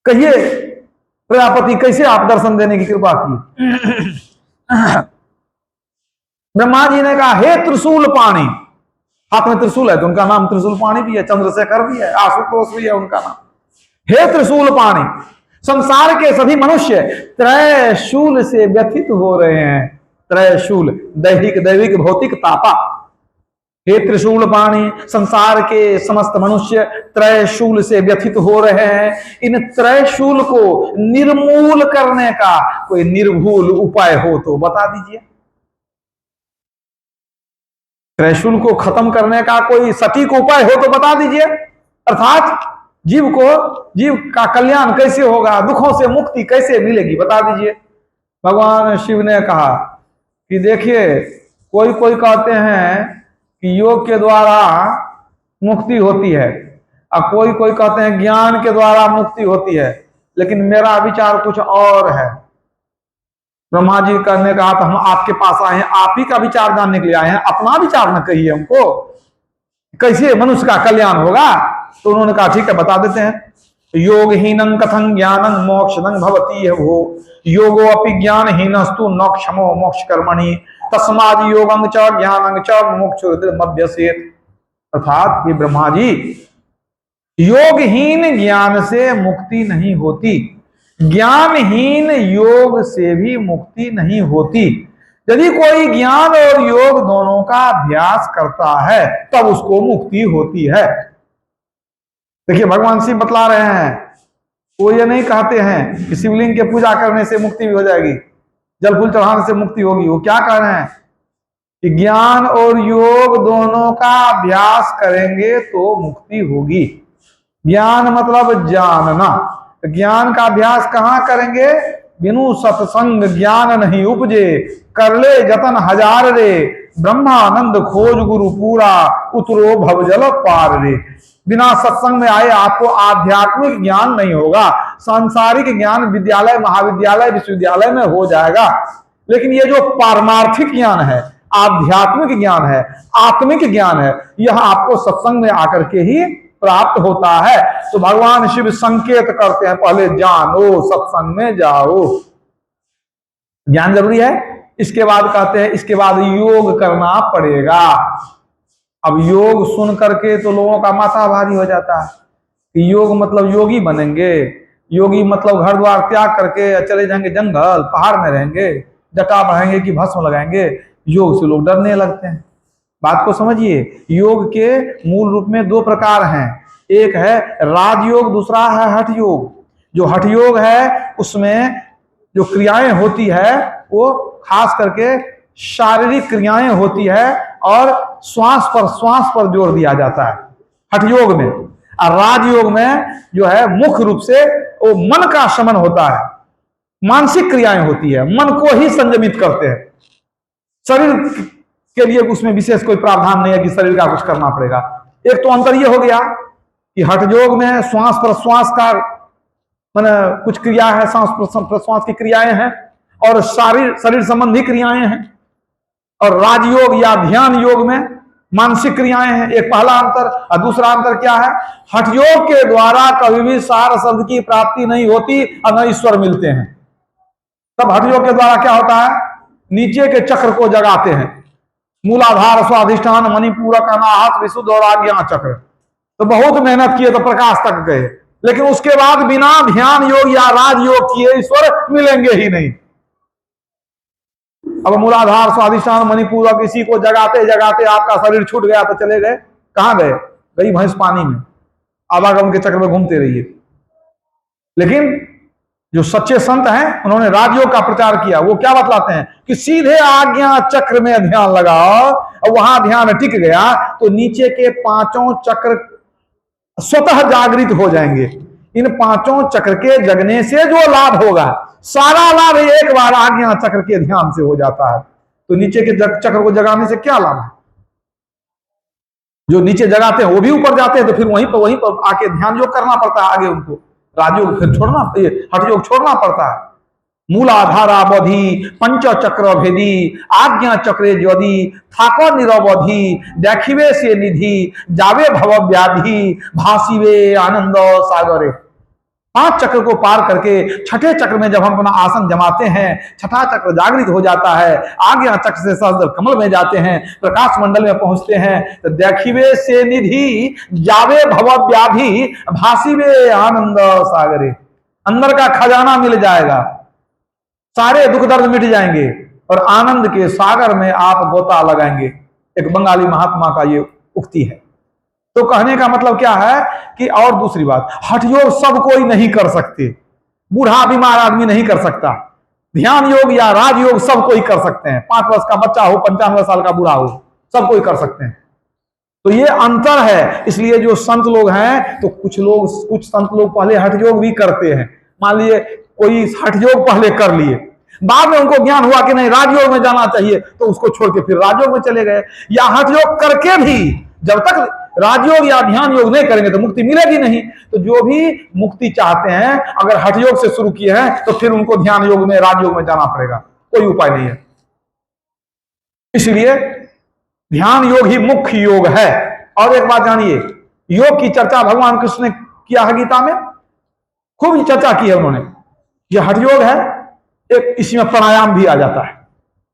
Speaker 1: कहिए प्रजापति कैसे आप दर्शन देने की कृपा की। ब्रह्मा जी ने कहा, हे त्रिशूल पाणी, हाथ में त्रिशूल है तो उनका नाम त्रिशूल पाणी भी है, चंद्रशेखर भी है, आशुतोष भी है उनका नाम। हे त्रिशूल पाणी, संसार के सभी मनुष्य त्रयशूल से व्यथित हो रहे हैं। त्रयशूल, दैहिक दैविक भौतिक तापा। हे त्रिशूल पाणी, संसार के समस्त मनुष्य त्रयशूल से व्यथित हो रहे हैं। इन त्रयशूल को निर्मूल करने का कोई निर्भूल उपाय हो तो बता दीजिए। त्रयशूल को खत्म करने का कोई सटीक उपाय हो तो बता दीजिए। अर्थात जीव का कल्याण कैसे होगा, दुखों से मुक्ति कैसे मिलेगी, बता दीजिए। भगवान शिव ने कहा कि देखिए, कोई कहते हैं कि योग के द्वारा मुक्ति होती है, और कोई कहते हैं ज्ञान के द्वारा मुक्ति होती है, लेकिन मेरा विचार कुछ और है। ब्रह्मा जी करने कहा तो हम आपके पास आए हैं, आप ही का विचार जानने के लिए आए हैं, अपना विचार न कहिए हमको, कैसे मनुष्य का कल्याण होगा। तो उन्होंने कहा ठीक है, बता देते हैं। योगहीनं कथं ज्ञानं मोक्षदं भवति हो, योगो अपि ज्ञानहीनस्तु न क्षमो मोक्ष कर्मणि, तस्माद् योगं च ज्ञानं च मोक्षोर्मभ्यसेत्। अर्थात ये ब्रह्मा जी, योगहीन ज्ञान से मुक्ति नहीं होती, ज्ञानहीन योग से भी मुक्ति नहीं होती। यदि कोई ज्ञान और योग दोनों का अभ्यास करता है तब उसको मुक्ति होती है। देखिए, भगवान शिव बतला रहे हैं, वो ये नहीं कहते हैं कि शिवलिंग के पूजा करने से मुक्ति भी हो जाएगी, जल फूल चढ़ाने से मुक्ति होगी। वो क्या कह रहे हैं कि ज्ञान और योग दोनों का अभ्यास करेंगे तो मुक्ति होगी। ज्ञान मतलब जानना, ज्ञान का अभ्यास कहां करेंगे? बिनु सत्संग ज्ञान नहीं उपजे, कर ले जतन हजार रे, ब्रह्मानंद खोज गुरु पूरा, उतरो भवजल पार रे। बिना सत्संग में आए आपको आध्यात्मिक ज्ञान नहीं होगा। सांसारिक ज्ञान विद्यालय, महाविद्यालय, विश्वविद्यालय में हो जाएगा, लेकिन ये जो पारमार्थिक ज्ञान है, आध्यात्मिक ज्ञान है, आत्मिक ज्ञान है, यह आपको सत्संग में आकर के ही प्राप्त होता है। तो भगवान शिव संकेत करते हैं, पहले जानो, सत्संग में जाओ। ज्ञान जरूरी है। इसके बाद कहते हैं, इसके बाद योग करना पड़ेगा। अब योग सुन करके तो लोगों का माथा भारी हो जाता है कि योग मतलब योगी बनेंगे, योगी मतलब घर द्वार त्याग करके चले जाएंगे जंगल पहाड़ में रहेंगे, जटा बढ़ाएंगे कि भस्म लगाएंगे। योग से लोग डरने लगते हैं। बात को समझिए, योग के मूल रूप में दो प्रकार हैं, एक है राजयोग, दूसरा है हठ योग। जो हठ योग है उसमें जो क्रियाएं होती है वो खास करके शारीरिक क्रियाएं होती है और श्वास पर जोर दिया जाता है हठ योग में। और राजयोग में जो है मुख्य रूप से वो मन का शमन होता है, मानसिक क्रियाएं होती है, मन को ही संयमित करते हैं। शरीर के लिए उसमें विशेष कोई प्रावधान नहीं है कि शरीर का कुछ करना पड़ेगा। एक तो अंतर यह हो गया कि हठ योग में श्वास प्रश्वास का माने कुछ क्रिया है, सांस प्रश्वास की क्रियाएं हैं और शरीर संबंधी क्रियाएं हैं। और राजयोग या ध्यान योग में मानसिक क्रियाएं हैं। एक पहला अंतर। और दूसरा अंतर क्या है? हठ योग के द्वारा कभी भी सार शब्द की प्राप्ति नहीं होती और न ईश्वर मिलते हैं। तब हठ योग के द्वारा क्या होता है? नीचे के चक्र को जगाते हैं, मूलाधार, स्वाधिष्ठान, मणिपूरक, अनाहत, विशुद्ध और आज्ञा चक्र। तो बहुत मेहनत किए तो प्रकाश तक गए, लेकिन उसके बाद बिना ध्यान योग या राजयोग किए ईश्वर मिलेंगे ही नहीं। अब मूलाधार, स्वाधिष्ठान, मणिपूरक, इसी को जगाते जगाते आपका शरीर छूट गया तो चले गए, कहां गए? गई भैंस पानी में, आवागमन के चक्र में घूमते रहिए। लेकिन जो सच्चे संत हैं उन्होंने राजयोग का प्रचार किया। वो क्या बतलाते हैं कि सीधे आज्ञा चक्र में ध्यान लगाओ और वहां ध्यान टिक गया तो नीचे के पांचों चक्र स्वतः जागृत हो जाएंगे। इन पांचों चक्र के जगने से जो लाभ होगा, सारा लाभ एक बार आज्ञा चक्र के ध्यान से हो जाता है। तो नीचे के चक्र को जगाने से क्या लाभ है? जो नीचे जगाते हैं वो भी ऊपर जाते हैं, तो फिर वहीं पर आके ध्यान योग करना पड़ता है आगे उनको। राजयोग फिर छोड़ना, हठयोग छोड़ना पड़ता है। मूलाधारा बधी पंच चक्र भेदी आज्ञा चक्रे ज्योति थाको निरवधि देखिवे से निधि जावे भव व्याधि भासीवे आनंद सागरे। 5 चक्र को पार करके छठे चक्र में जब हम अपना आसन जमाते हैं, छठा चक्र जागृत हो जाता है, आज्ञा चक्र से सहस्त्र कमल में जाते हैं, प्रकाश मंडल में पहुंचते हैं, तो देखिवे से निधि जावे भव व्याधि भासीवे आनंद सागरे। अंदर का खजाना मिल जाएगा, सारे दुख दर्द मिट जाएंगे और आनंद के सागर में आप गोता लगाएंगे। एक बंगाली महात्मा का ये उक्ति है। तो कहने का मतलब क्या है कि, और दूसरी बात, हठ योग सब कोई नहीं कर सकते, बूढ़ा बीमार आदमी नहीं कर सकता। ध्यान योग या राजयोग सब कोई कर सकते हैं। 5 वर्ष का बच्चा हो, 95 साल का बूढ़ा हो, सब कोई कर सकते हैं। तो ये अंतर है। इसलिए जो संत लोग हैं, तो कुछ संत लोग पहले हठ योग भी करते हैं। मान लीजिए कोई हठ योग पहले कर लिए, बाद में उनको ज्ञान हुआ कि नहीं राजयोग में जाना चाहिए, तो उसको छोड़ के फिर राजयोग में चले गए। या हठ योग करके भी जब तक राजयोग या ध्यान योग नहीं करेंगे तो मुक्ति मिलेगी नहीं। तो जो भी मुक्ति चाहते हैं, अगर हठ योग से शुरू किए हैं, तो फिर उनको ध्यान योग में राजयोग में जाना पड़ेगा, कोई उपाय नहीं है। इसलिए ध्यान योग ही मुख्य योग है। और एक बात जानिए, योग की चर्चा भगवान कृष्ण ने किया है गीता में, खूब चर्चा की है उन्होंने। यह हठ योग है, एक इसमें प्राणायाम भी आ जाता है।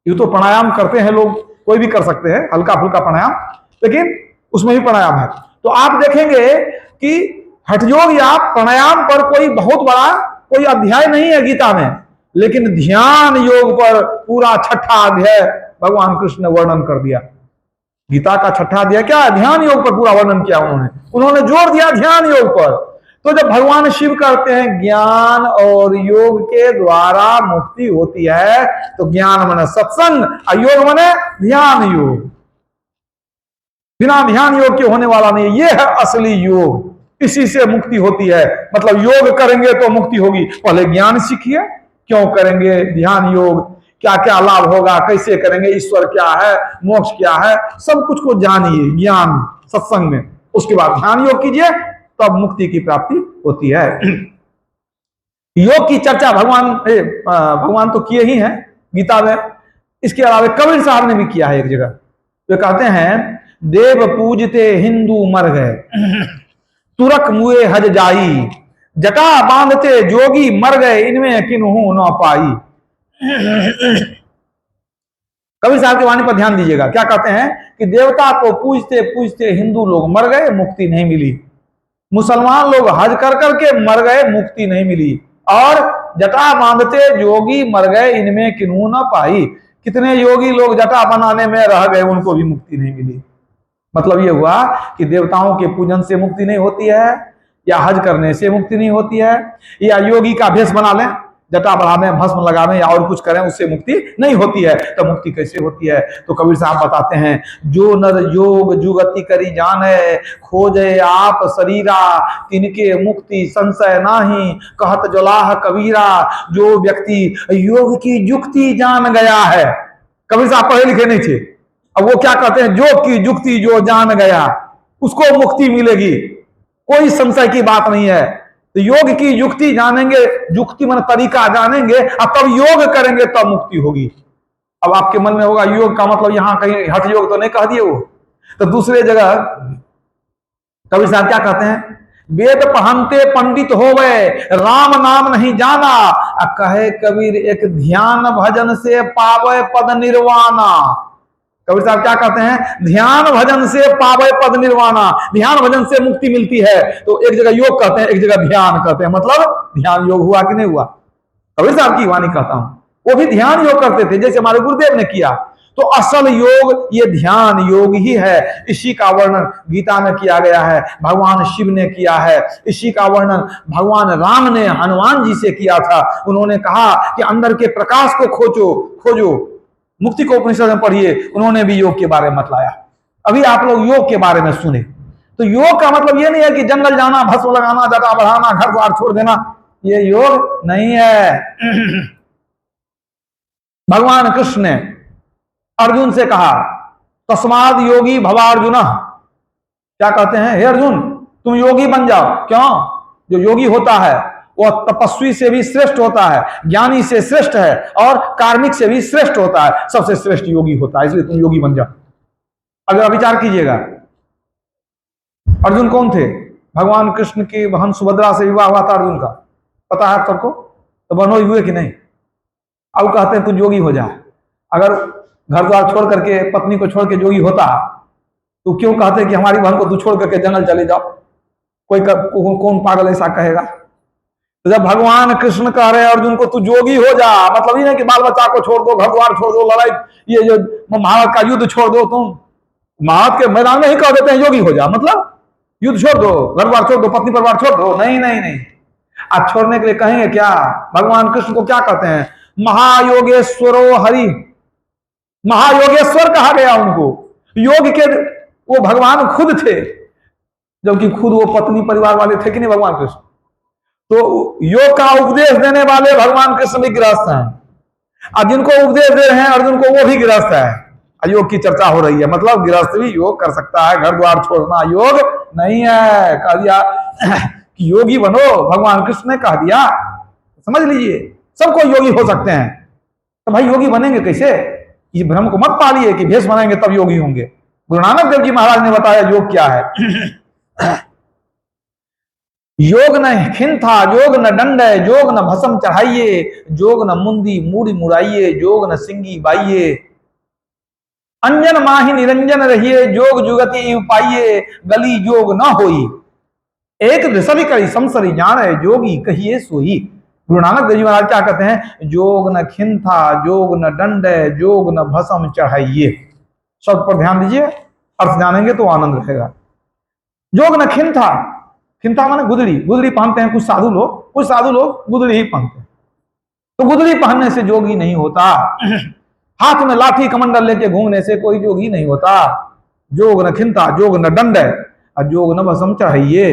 Speaker 1: ये तो प्राणायाम करते हैं लोग, कोई भी कर सकते हैं हल्का फुल्का प्राणायाम, लेकिन उसमें भी प्राणायाम है। तो आप देखेंगे कि हठ योग या प्राणायाम पर कोई बहुत बड़ा कोई अध्याय नहीं है गीता में, लेकिन ध्यान योग पर पूरा छठा अध्याय भगवान कृष्ण ने वर्णन कर दिया। गीता का छठा अध्याय क्या है? ध्यान योग पर पूरा वर्णन किया उन्होंने जोर दिया ध्यान योग पर। तो जब भगवान शिव कहते हैं ज्ञान और योग के द्वारा मुक्ति होती है, तो ज्ञान माने सत्संग और योग माने ध्यान योग। बिना ध्यान योग के होने वाला नहीं। ये है असली योग, इसी से मुक्ति होती है। मतलब योग करेंगे तो मुक्ति होगी। पहले ज्ञान सीखिए, क्यों करेंगे ध्यान योग, क्या क्या लाभ होगा, कैसे करेंगे, ईश्वर क्या है, मोक्ष क्या है, सब कुछ को जानिए ज्ञान सत्संग में। उसके बाद ध्यान योग कीजिए, तब मुक्ति की प्राप्ति होती है। योग की चर्चा भगवान तो किए ही हैं गीता में। इसके अलावा कबीर साहब ने भी किया है एक जगह। वे कहते हैं, देव पूजते हिंदू मर गए, तुरक मुए हज जाई, जटा बांधते जोगी मर गए, इनमें किन्हू न पाई। कबीर साहब की वाणी पर ध्यान दीजिएगा। क्या कहते हैं कि देवता को पूजते पूजते हिंदू लोग मर गए, मुक्ति नहीं मिली। मुसलमान लोग हज कर करके मर गए, मुक्ति नहीं मिली। और जटा बांधते जोगी मर गए, इनमें किन्हू न पाई। कितने योगी लोग जटा बनाने में रह गए, उनको भी मुक्ति नहीं मिली। मतलब ये हुआ कि देवताओं के पूजन से मुक्ति नहीं होती है, या हज करने से मुक्ति नहीं होती है, या योगी का भेष बना लें, जटा बढ़ा दें, भस्म लगा दें, या और कुछ करें, उससे मुक्ति नहीं होती है। तो मुक्ति कैसे होती है? तो कबीर साहब बताते हैं, जो नर योग जुगति करी जाने, खोजे आप शरीरा, तिनके मुक्ति संशय नाही, कहत जलाह कबीरा। जो व्यक्ति योग की युक्ति जान गया है, कबीर साहब पढ़े लिखे नहीं थे, अब वो क्या कहते हैं, योग की युक्ति जो जान गया उसको मुक्ति मिलेगी, कोई संशय की बात नहीं है। तो योग की युक्ति जानेंगे, युक्ति मन तरीका जानेंगे, अब तब योग करेंगे तब मुक्ति होगी। अब आपके मन में होगा योग का मतलब यहां कहीं हठ योग तो नहीं कह दिए वो। तो दूसरे जगह कबीर साहब क्या कहते हैं, वेद पहनते पंडित होवे, राम नाम नहीं जाना, कहे कबीर एक ध्यान भजन से पावे पद निर्वाणा। कबीर साहब क्या कहते हैं, ध्यान भजन से पावे पद निर्वाणा, ध्यान भजन से मुक्ति मिलती है। तो एक जगह योग कहते हैं, एक जगह ध्यान कहते हैं, मतलब ध्यान योग हुआ कि नहीं हुआ। कबीर साहब की वाणी कहता हूं, वो भी ध्यान योग करते थे जैसे हमारे गुरुदेव ने किया। तो असल योग ये ध्यान योग ही है। इसी का वर्णन गीता में किया गया है, भगवान शिव ने किया है। इसी का वर्णन भगवान राम ने हनुमान जी से किया था। उन्होंने कहा कि अंदर के प्रकाश को खोजो, मुक्ति को उपनिषद में पढ़िए। उन्होंने भी योग के बारे में बतलाया। अभी आप लोग योग के बारे में सुने। तो योग का मतलब ये नहीं है कि जंगल जाना, भस्म लगाना, जटा बढ़ाना, घर द्वार छोड़ देना, ये योग नहीं है। भगवान कृष्ण ने अर्जुन से कहा, तस्माद योगी भवार्जुन, क्या कहते हैं, हे अर्जुन तुम योगी बन जाओ। क्यों? जो योगी होता है वह तपस्वी से भी श्रेष्ठ होता है, ज्ञानी से श्रेष्ठ है, और कार्मिक से भी श्रेष्ठ होता है, सबसे श्रेष्ठ योगी होता है, इसलिए तुम योगी बन जाओ। अगर विचार कीजिएगा, अर्जुन कौन थे? भगवान कृष्ण की बहन सुभद्रा से विवाह हुआ था अर्जुन का, पता है सबको? तो बहनों हुए कि नहीं? अब कहते हैं तू योगी हो जा। अगर घर द्वार छोड़ करके, पत्नी को छोड़ के योगी होता तो क्यों कहते कि हमारी बहन को तू छोड़ करके जंगल चले जाओ? कौन पागल ऐसा कहेगा? तो जब भगवान कृष्ण कह रहे हैं अर्जुन को तू योगी हो जा, मतलब ये नहीं कि बाल बच्चा को छोड़ दो, घर द्वार छोड़ दो, लड़ाई ये जो महाभारत का युद्ध छोड़ दो, तुम महाभारत के मैदान में ही कह देते हैं योगी हो जा, मतलब युद्ध छोड़ दो, घर द्वार छोड़ दो, पत्नी परिवार छोड़ दो। नहीं नहीं नहीं, आज छोड़ने के लिए कहेंगे क्या? भगवान कृष्ण को क्या कहते हैं? महायोगेश्वरो हरि, महायोगेश्वर कहा गया उनको। योग के वो भगवान खुद थे, जबकि खुद वो पत्नी परिवार वाले थे कि नहीं भगवान कृष्ण? तो योग का उपदेश देने वाले भगवान कृष्ण भी गृहस्थ हैं, और जिनको उपदेश दे रहे हैं अर्जुन को वो भी गृहस्थ है। योग की चर्चा हो रही है, मतलब गृहस्थ भी योग कर सकता है, घर द्वार छोड़ना योग नहीं है। कह दिया कि योगी बनो, भगवान कृष्ण ने कह दिया, समझ लीजिए सबको योगी हो सकते हैं। तो भाई योगी बनेंगे कैसे? इस भ्रम को मत पालिए कि भेष बनाएंगे तब योगी होंगे। गुरु नानक देव जी महाराज ने बताया योग क्या है। योग न खिंथा, योग न दंड, योग न भस्म चढ़ाइए, योग न मुंदी मूड़ी मुड़ाइए, योग न सिंगी बाइये, अंजन माही निरंजन रहिए, जोग जुगति पाइये, गली जोग न होई, एक दृसवी करी समसरी जान है, जोगी कहिए सोई। गुरु नानक देव जी महाराज क्या कहते हैं? जोग न खिंथा, जोग न दंड, जोग न भस्म चढ़ाइए। शब्द पर ध्यान दीजिए, अर्थ जानेंगे तो आनंद रहेगा। जोग न खिंथा, खिंथा माने गुदड़ी, गुदड़ी पहनते हैं कुछ साधु लोग गुदड़ी ही पहनते हैं। तो गुदड़ी पहनने से जोगी नहीं होता, हाथ में लाठी कमंडल लेके घूमने से कोई जोगी नहीं होता। जोग न खिंता, जोग न दंड, और जोग न भस्म चढ़ाइए,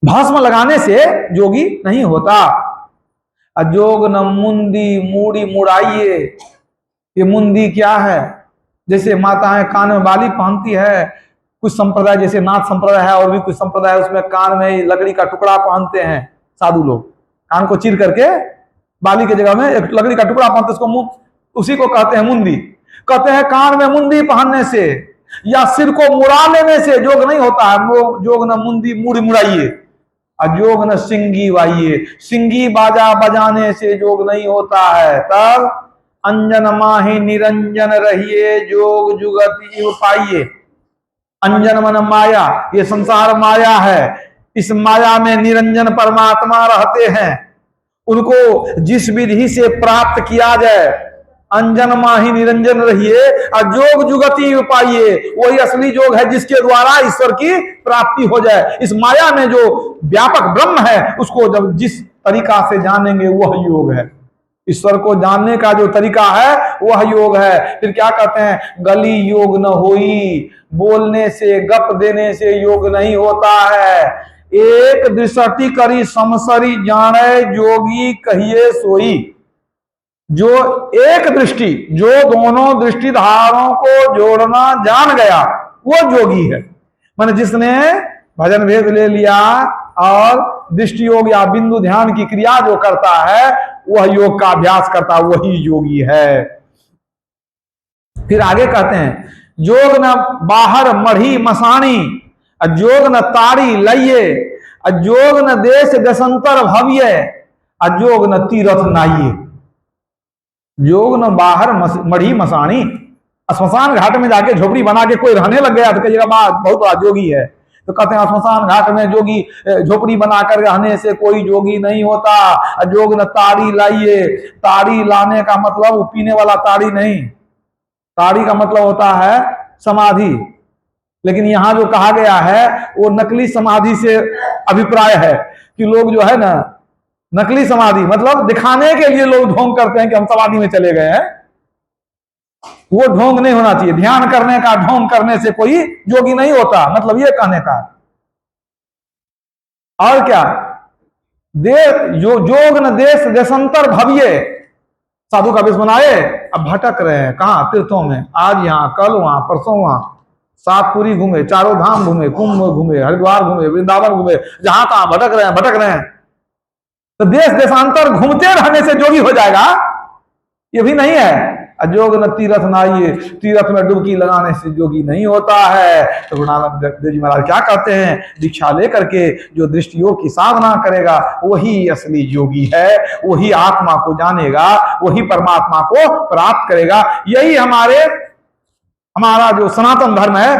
Speaker 1: भस्म लगाने से जोगी नहीं होता। अजोग न मुंदी मूड़ी मुड़ाइए, ये मुंदी क्या है? जैसे माताएं कान में बाली पहनती है, कुछ संप्रदाय जैसे नाथ संप्रदाय है और भी कुछ संप्रदाय उसमें कान में लकड़ी का टुकड़ा पहनते हैं साधु लोग, कान को चीर करके बाली की जगह में एक लकड़ी का टुकड़ा पहनते, उसको उसी को कहते हैं मुंदी। कहते हैं कान में मुंदी पहनने से या सिर को मुड़ा लेने से जोग नहीं होता है। जोग न मुंदी मूड़ी मुड़ाइए, अजोग न सिंगी बाइये, सिंगी बाजा बजाने से जोग नहीं होता है। तब अंजन माही निरंजन रहिए, जोग जुगति पाइये। अंजन मन माया, ये संसार माया है, इस माया में निरंजन परमात्मा रहते हैं, उनको जिस विधि से प्राप्त किया जाए, अंजन माही निरंजन रहिए, और जोग जुगति पाइये, वही असली जोग है जिसके द्वारा ईश्वर की प्राप्ति हो जाए। इस माया में जो व्यापक ब्रह्म है उसको जब जिस तरीका से जानेंगे वह योग है। ईश्वर को जानने का जो तरीका है वह योग है। फिर क्या कहते हैं? गली योग न होई, बोलने से गप देने से योग नहीं होता है। एक दृष्टि करी समसरी जाने, जोगी कहिए सोई। जो एक दृष्टि, जो दोनों दृष्टिधारों को जोड़ना जान गया वो जोगी है। माने जिसने भजन भेद ले लिया और दृष्टि योग या बिंदु ध्यान की क्रिया जो करता है वह योग का अभ्यास करता, वही योगी है। फिर आगे कहते हैं, जोग न बाहर मढ़ी मसाणी, जोग न ताड़ी लइये, जोग न देश दशंतर भव्य, जोग न तीरथ नाइये। जोग न बाहर मढ़ी मसाणी, श्मशान घाट में जाके झोपड़ी बना के कोई रहने लग गया तो कहिएगा बहुत बड़ा जोगी है। तो कहते हैं श्मशान घाट में जोगी झोपड़ी बनाकर रहने से कोई जोगी नहीं होता। जोग न ताड़ी लाइए, ताड़ी लाने का मतलब पीने वाला ताड़ी नहीं, ताड़ी का मतलब होता है समाधि। लेकिन यहां जो कहा गया है वो नकली समाधि से अभिप्राय है कि लोग जो है ना नकली समाधि, मतलब दिखाने के लिए लोग ढोंग करते हैं कि हम समाधि में चले गए हैं। वो ढोंग नहीं होना चाहिए। ध्यान करने का ढोंग करने से कोई योगी नहीं होता, मतलब ये कहने का। और क्या? जोग न देश देशांतर भव्य, साधु का वेश बनाए, अब भटक रहे हैं कहाँ, तीर्थों में, आज यहाँ, कल वहां, परसों वहां, सातपुरी घूमे, चारों धाम घूमे, कुंभ घूमे, हरिद्वार घूमे, वृंदावन घूमे, जहां तहां भटक रहे हैं, भटक रहे हैं। तो देश देशांतर घूमते रहने से जोगी हो जाएगा, ये भी नहीं है। अजोग न तीरथ नाइए, तीरथ में डुबकी लगाने से जोगी नहीं होता है। तो गुरु नानक देव जी महाराज क्या कहते हैं, दीक्षा लेकर के जो दृष्टि योग की साधना करेगा वही असली योगी है, वही आत्मा को जानेगा, वही परमात्मा को प्राप्त करेगा। यही हमारा जो सनातन धर्म है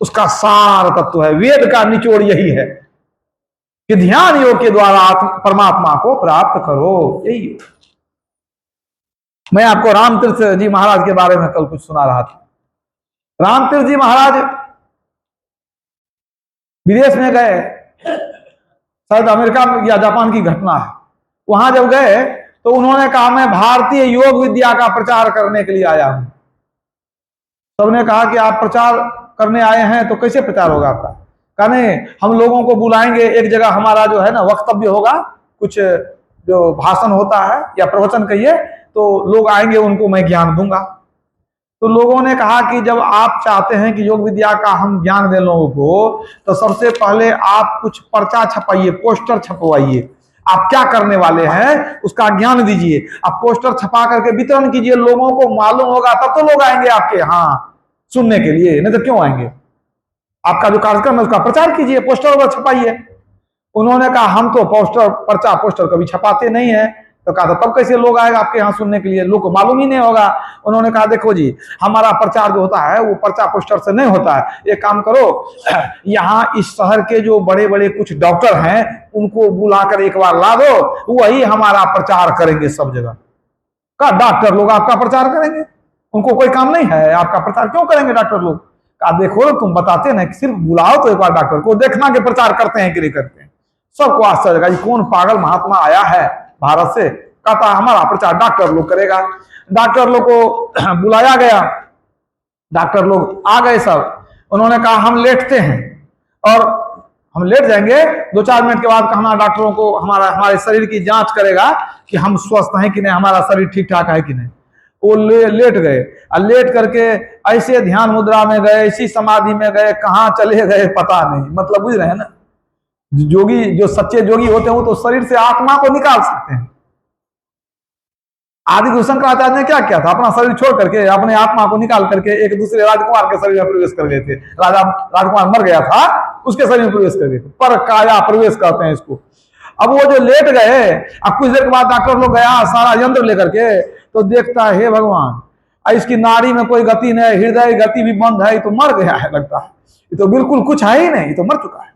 Speaker 1: उसका सार तत्व है। वेद का निचोड़ यही है कि ध्यान योग के द्वारा परमात्मा को प्राप्त करो। यही मैं आपको रामतीर्थ जी महाराज के बारे में कल कुछ सुना रहा था। रामतीर्थ जी महाराज विदेश में गए, शायद अमेरिका या जापान की घटना है। वहां जब गए तो उन्होंने कहा मैं भारतीय योग विद्या का प्रचार करने के लिए आया हूं। सबने कहा कि आप प्रचार करने आए हैं तो कैसे प्रचार होगा आपका? कहा नहीं, हम लोगों को बुलाएंगे, एक जगह हमारा जो है ना वक्तव्य होगा, कुछ जो भाषण होता है या प्रवचन कहिए, तो लोग आएंगे, उनको मैं ज्ञान दूंगा। तो लोगों ने कहा कि जब आप चाहते हैं कि योग विद्या का हम ज्ञान दें लोगों को, तो सबसे पहले आप कुछ पर्चा छपाइए, पोस्टर छपवाइए, आप क्या करने वाले हैं उसका ज्ञान दीजिए। आप पोस्टर छपा करके वितरण कीजिए, लोगों को मालूम होगा तब तो लोग आएंगे आपके यहाँ सुनने के लिए, नहीं तो क्यों आएंगे। आपका जो कार्यक्रम है उसका प्रचार कीजिए, पोस्टर वगैरह छपाइए। उन्होंने कहा हम तो पर्चा पोस्टर कभी छपाते नहीं है। तो कहा तब कैसे लोग आएगा आपके यहाँ सुनने के लिए, लोग को मालूम ही नहीं होगा। उन्होंने कहा देखो जी, हमारा प्रचार जो होता है वो पर्चा पोस्टर से नहीं होता है। एक काम करो, यहाँ इस शहर के जो बड़े बड़े कुछ डॉक्टर हैं उनको बुलाकर एक बार ला दो, वही हमारा प्रचार करेंगे सब जगह। कहा डॉक्टर लोग आपका प्रचार करेंगे? उनको कोई काम नहीं है, आपका प्रचार क्यों करेंगे डॉक्टर लोग? कहा देखो तुम बताते ना, सिर्फ बुलाओ तो एक बार डॉक्टर को, देखना कि प्रचार करते हैं कि नहीं करते हैं। सबको आश्चर्य लगा, कौन पागल महात्मा आया है भारत से, कहता हमारा प्रचार डॉक्टर लोग करेगा। डॉक्टर लोग को बुलाया गया, डॉक्टर लोग आ गए सब। उन्होंने कहा हम लेटते हैं और हम लेट जाएंगे, 2-4 मिनट के बाद हमारा डॉक्टरों को हमारे शरीर की जांच करेगा कि हम स्वस्थ हैं कि नहीं, हमारा शरीर ठीक ठाक है कि नहीं। वो लेट गए और लेट करके ऐसे ध्यान मुद्रा में गए, ऐसी समाधि में गए, कहाँ चले गए पता नहीं। मतलब बुझ रहे हैं ना, जोगी जो सच्चे जोगी होते हैं वो तो शरीर से आत्मा को निकाल सकते हैं। आदि गुरु शंकराचार्य ने क्या किया था, अपना शरीर छोड़ करके अपने आत्मा को निकाल करके एक दूसरे राजकुमार के शरीर में प्रवेश कर गए थे। राजकुमार मर गया था, उसके शरीर में प्रवेश कर गए थे, पर काया प्रवेश कहते हैं इसको। अब वो जो लेट गए, अब कुछ देर के बाद डॉक्टर लोग गया सारा यंत्र लेकर के, तो देखता है हे भगवान, इसकी नाड़ी में कोई गति नहीं, हृदय गति भी बंद है, ये तो मर गया है लगता है, ये तो बिल्कुल कुछ है ही नहीं, ये तो मर चुका है।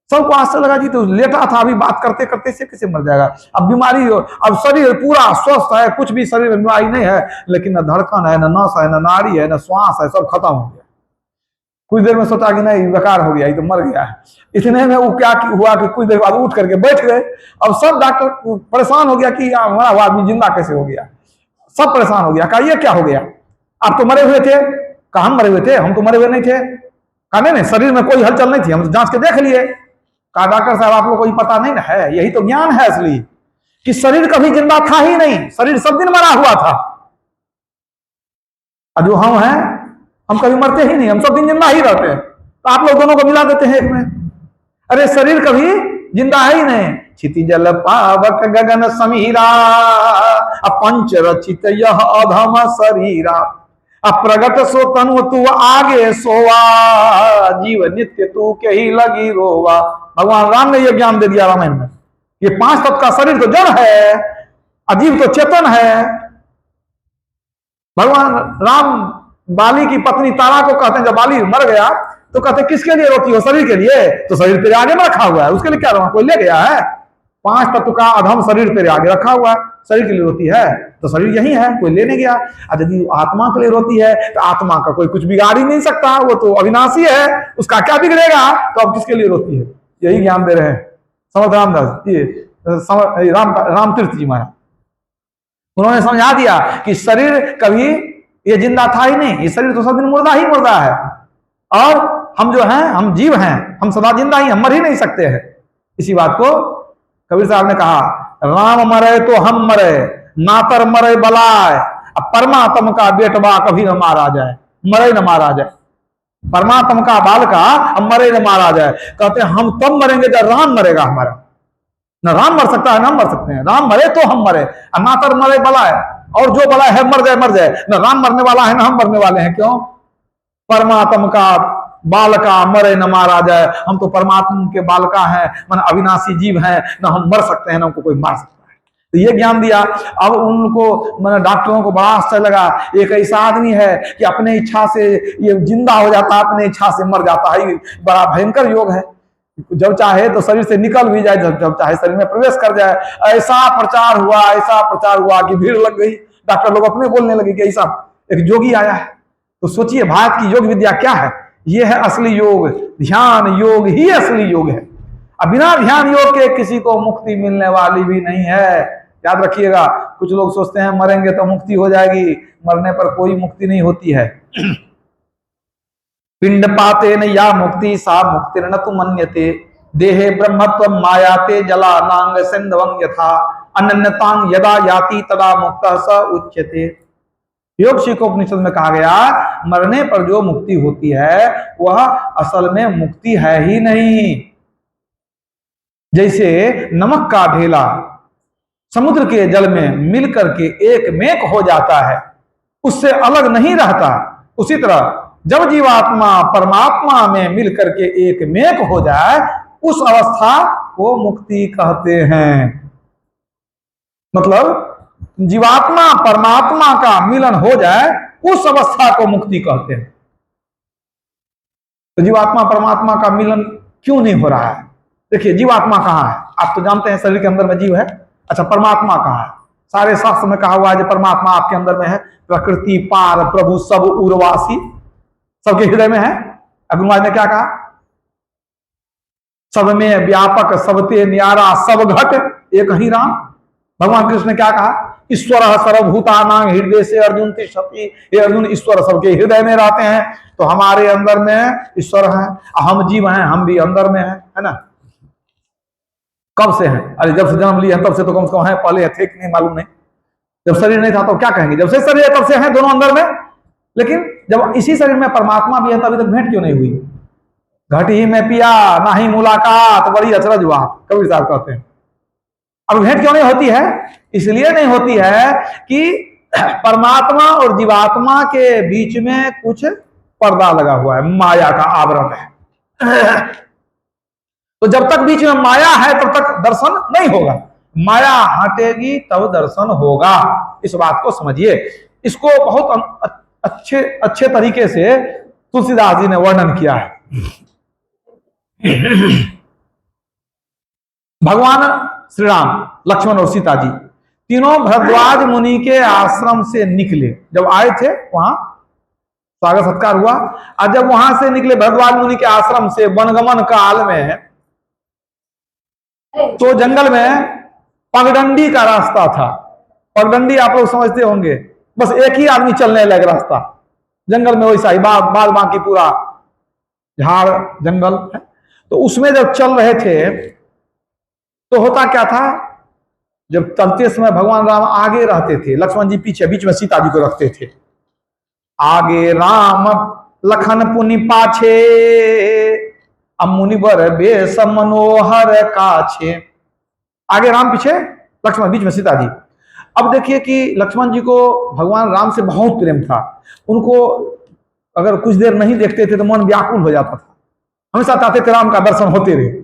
Speaker 1: सबको आश्चर्य लगा जी, तो लेटा था अभी बात करते करते से कैसे मर जाएगा। अब बीमारी हो, अब शरीर पूरा स्वस्थ है, कुछ भी शरीर में बीमारी नहीं है, लेकिन न धड़कन है, न नस है, न नाड़ी है, न श्वास है, सब खत्म हो गया। कुछ देर में सोचा कि नहीं बेकार हो गया, ये तो मर गया है। इतने में वो क्या हुआ कि कुछ देर बाद उठ करके बैठ गए। अब सब डॉक्टर परेशान हो गया कि हमारा वो आदमी जिंदा कैसे हो गया, सब परेशान हो गया। कहा ये क्या हो गया, आप तो मरे हुए थे। कहा हम मरे हुए थे, हम तो मरे हुए नहीं थे। कहा नहीं शरीर में कोई हलचल नहीं थी, हम जांच के देख लिए। कहा डॉक्टर साहब आप लोग को पता नहीं ना है, यही तो ज्ञान है असली, कि शरीर कभी जिंदा था ही नहीं, शरीर सब दिन मरा हुआ था। और जो हम हैं हम कभी मरते ही नहीं, हम सब दिन जिंदा ही रहते हैं। तो आप लोग दोनों को मिला देते हैं एक में। अरे शरीर कभी जिंदा है ही नहीं। क्षितिजल पावक गगन समीरा, पंच रचित यह अधम शरीरा, अप्रगट सो तनु तू आगे सोवा, जीव नित्य तू के ही लगी रोवा। भगवान राम ने यह ज्ञान दे दिया रामायण में। ये 5 तत्व का शरीर तो जड़ है, अजीव तो चेतन है। भगवान राम बाली की पत्नी तारा को कहते हैं, जब बाली मर गया तो कहते किसके लिए रोती हो, शरीर के लिए। तो शरीर तेरे आगे में रखा हुआ है, उसके लिए क्या रोना, कोई ले गया है। 5 तत्व का अधम शरीर तेरे आगे रखा हुआ है, शरीर के लिए रोती है तो शरीर यही है, कोई लेने गया। और यदि आत्मा के लिए रोती है तो आत्मा का कोई कुछ बिगाड़ ही नहीं सकता, वो तो अविनाशी है, उसका क्या बिगड़ेगा। तो अब किसके लिए रोती है, यही ज्ञान दे रहे हैं समर्थ रामदास ये रामतीर्थ जी महाराज। उन्होंने समझा दिया कि शरीर कभी ये जिंदा था ही नहीं, ये शरीर तो सब दिन मुर्दा ही मुर्दा है। और हम जो हैं, हम जीव हैं, हम सदा जिंदा ही, हम मर ही नहीं सकते हैं। इसी बात को कबीर साहब ने कहा, राम मरे तो हम मरे, नातर मरे बलाय। अब परमात्म का बेटवा कभी न मारा जाए, मरे न मारा जाए। परमात्मा का बाल का अब मरे न मारा जाए। कहते हैं हम तब मरेंगे जब राम मरेगा हमारा। न राम मर सकता है, ना मर सकते हैं। राम मरे तो हम मरे, और नातर मरे बला है, और जो बला है मर जाए मर जाए। न राम मरने वाला है, ना हम मरने वाले हैं। क्यों? परमात्मा का बाल का मरे न मारा जाए। हम तो परमात्मा के बाल का है, मन अविनाशी जीव है, न हम मर सकते हैं, ना हमको कोई मार सकता है। तो ये ज्ञान दिया। अब उनको मैंने डॉक्टरों को बड़ा आश्चर्य लगा। एक ऐसा आदमी है कि अपने इच्छा से ये जिंदा हो जाता है, अपने इच्छा से मर जाता है। बड़ा भयंकर योग है। जब चाहे तो शरीर से निकल भी जाए, जब चाहे शरीर में प्रवेश कर जाए। ऐसा प्रचार हुआ कि भीड़ लग गई। डॉक्टर लोग अपने बोलने लगे कि ऐसा एक योगी आया है। तो सोचिए भारत की योग विद्या क्या है। यह है असली योग। ध्यान योग ही असली योग है। अब बिना ध्यान योग के किसी को मुक्ति मिलने वाली भी नहीं है। याद रखिएगा। कुछ लोग सोचते हैं मरेंगे तो मुक्ति हो जाएगी, मरने पर कोई मुक्ति नहीं होती है। पिंड पाते न या मुक्ति सा मुक्ति न तु मन्यते, देहे ब्रह्मत्व मायाते जला नांग सिंधवं यथा, अनन्यतांग यदा याति तदा मुक्त स उच्यते। योग शिखोपनिषद में कहा गया मरने पर जो मुक्ति होती है वह असल में मुक्ति है ही नहीं। जैसे नमक का ढेला समुद्र के जल में मिल करके एक मेक हो जाता है, उससे अलग नहीं रहता, उसी तरह जब जीवात्मा परमात्मा में मिल करके एक मेक हो जाए उस अवस्था को मुक्ति कहते हैं। मतलब जीवात्मा परमात्मा का मिलन हो जाए उस अवस्था को मुक्ति कहते हैं। तो जीवात्मा परमात्मा का मिलन क्यों नहीं हो रहा है? देखिए जीवात्मा कहाँ है? आप तो जानते हैं शरीर के अंदर में जीव है। अच्छा परमात्मा कहाँ है? सारे शास्त्र में कहा हुआ है कि परमात्मा आपके अंदर में है। प्रकृति पार प्रभु सब उर्वासी, सबके हृदय में है। अग्निवाद ने क्या कहा? सब में व्यापक सबते न्यारा सब घट एक ही राम। भगवान कृष्ण ने क्या कहा? ईश्वर सर्वभूतानां हृदय से अर्जुन तिष्ठति। ये अर्जुन ईश्वर सबके हृदय में रहते हैं। तो हमारे अंदर में ईश्वर है, हम जीव हैं, हम भी अंदर में है ना। कब से हैं? अरे जब से जन्म लिए हैं तब से तो कम से कम है, पहले थे कि नहीं मालूम नहीं। जब शरीर नहीं था तो क्या कहेंगे? जब से शरीर है तब से हैं दोनों अंदर में। लेकिन जब इसी शरीर में परमात्मा भी है तब तक भेंट क्यों नहीं हुई? घट ही में पिया ना ही मुलाकात बड़ी अचरज हुआ, कबीर साहब कहते हैं। अब भेंट क्यों नहीं होती है? इसलिए नहीं होती है कि परमात्मा और जीवात्मा के बीच में कुछ पर्दा लगा हुआ है, माया का आवरण है। तो जब तक बीच में माया है तब तक दर्शन नहीं होगा। माया हटेगी तब दर्शन होगा। इस बात को समझिए। इसको बहुत अच्छे तरीके से तुलसीदास जी ने वर्णन किया है। भगवान श्री राम, लक्ष्मण और सीता जी तीनों भरद्वाज मुनि के आश्रम से निकले। जब आए थे वहां स्वागत सत्कार हुआ, और जब वहां से निकले भरद्वाज मुनि के आश्रम से वनगमन काल में, तो जंगल में पगडंडी का रास्ता था। पगडंडी आप लोग समझते होंगे, बस एक ही आदमी चलने लगे रास्ता। जंगल में वैसा ही बाद बाकी पूरा झाड़ जंगल है। तो उसमें जब चल रहे थे तो होता क्या था, जब चलते समय भगवान राम आगे रहते थे, लक्ष्मण जी पीछे, बीच में सीता जी को रखते थे। आगे राम लखन पुनि पाछे, मुनिवर बेस मनोहर काछे। आगे राम पीछे लक्ष्मण, बीच में सीता जी। अब देखिए कि लक्ष्मण जी को भगवान राम से बहुत प्रेम था। उनको अगर कुछ देर नहीं देखते थे तो मन व्याकुल हो जाता था, हमेशा चाहते थे राम का दर्शन होते रहे।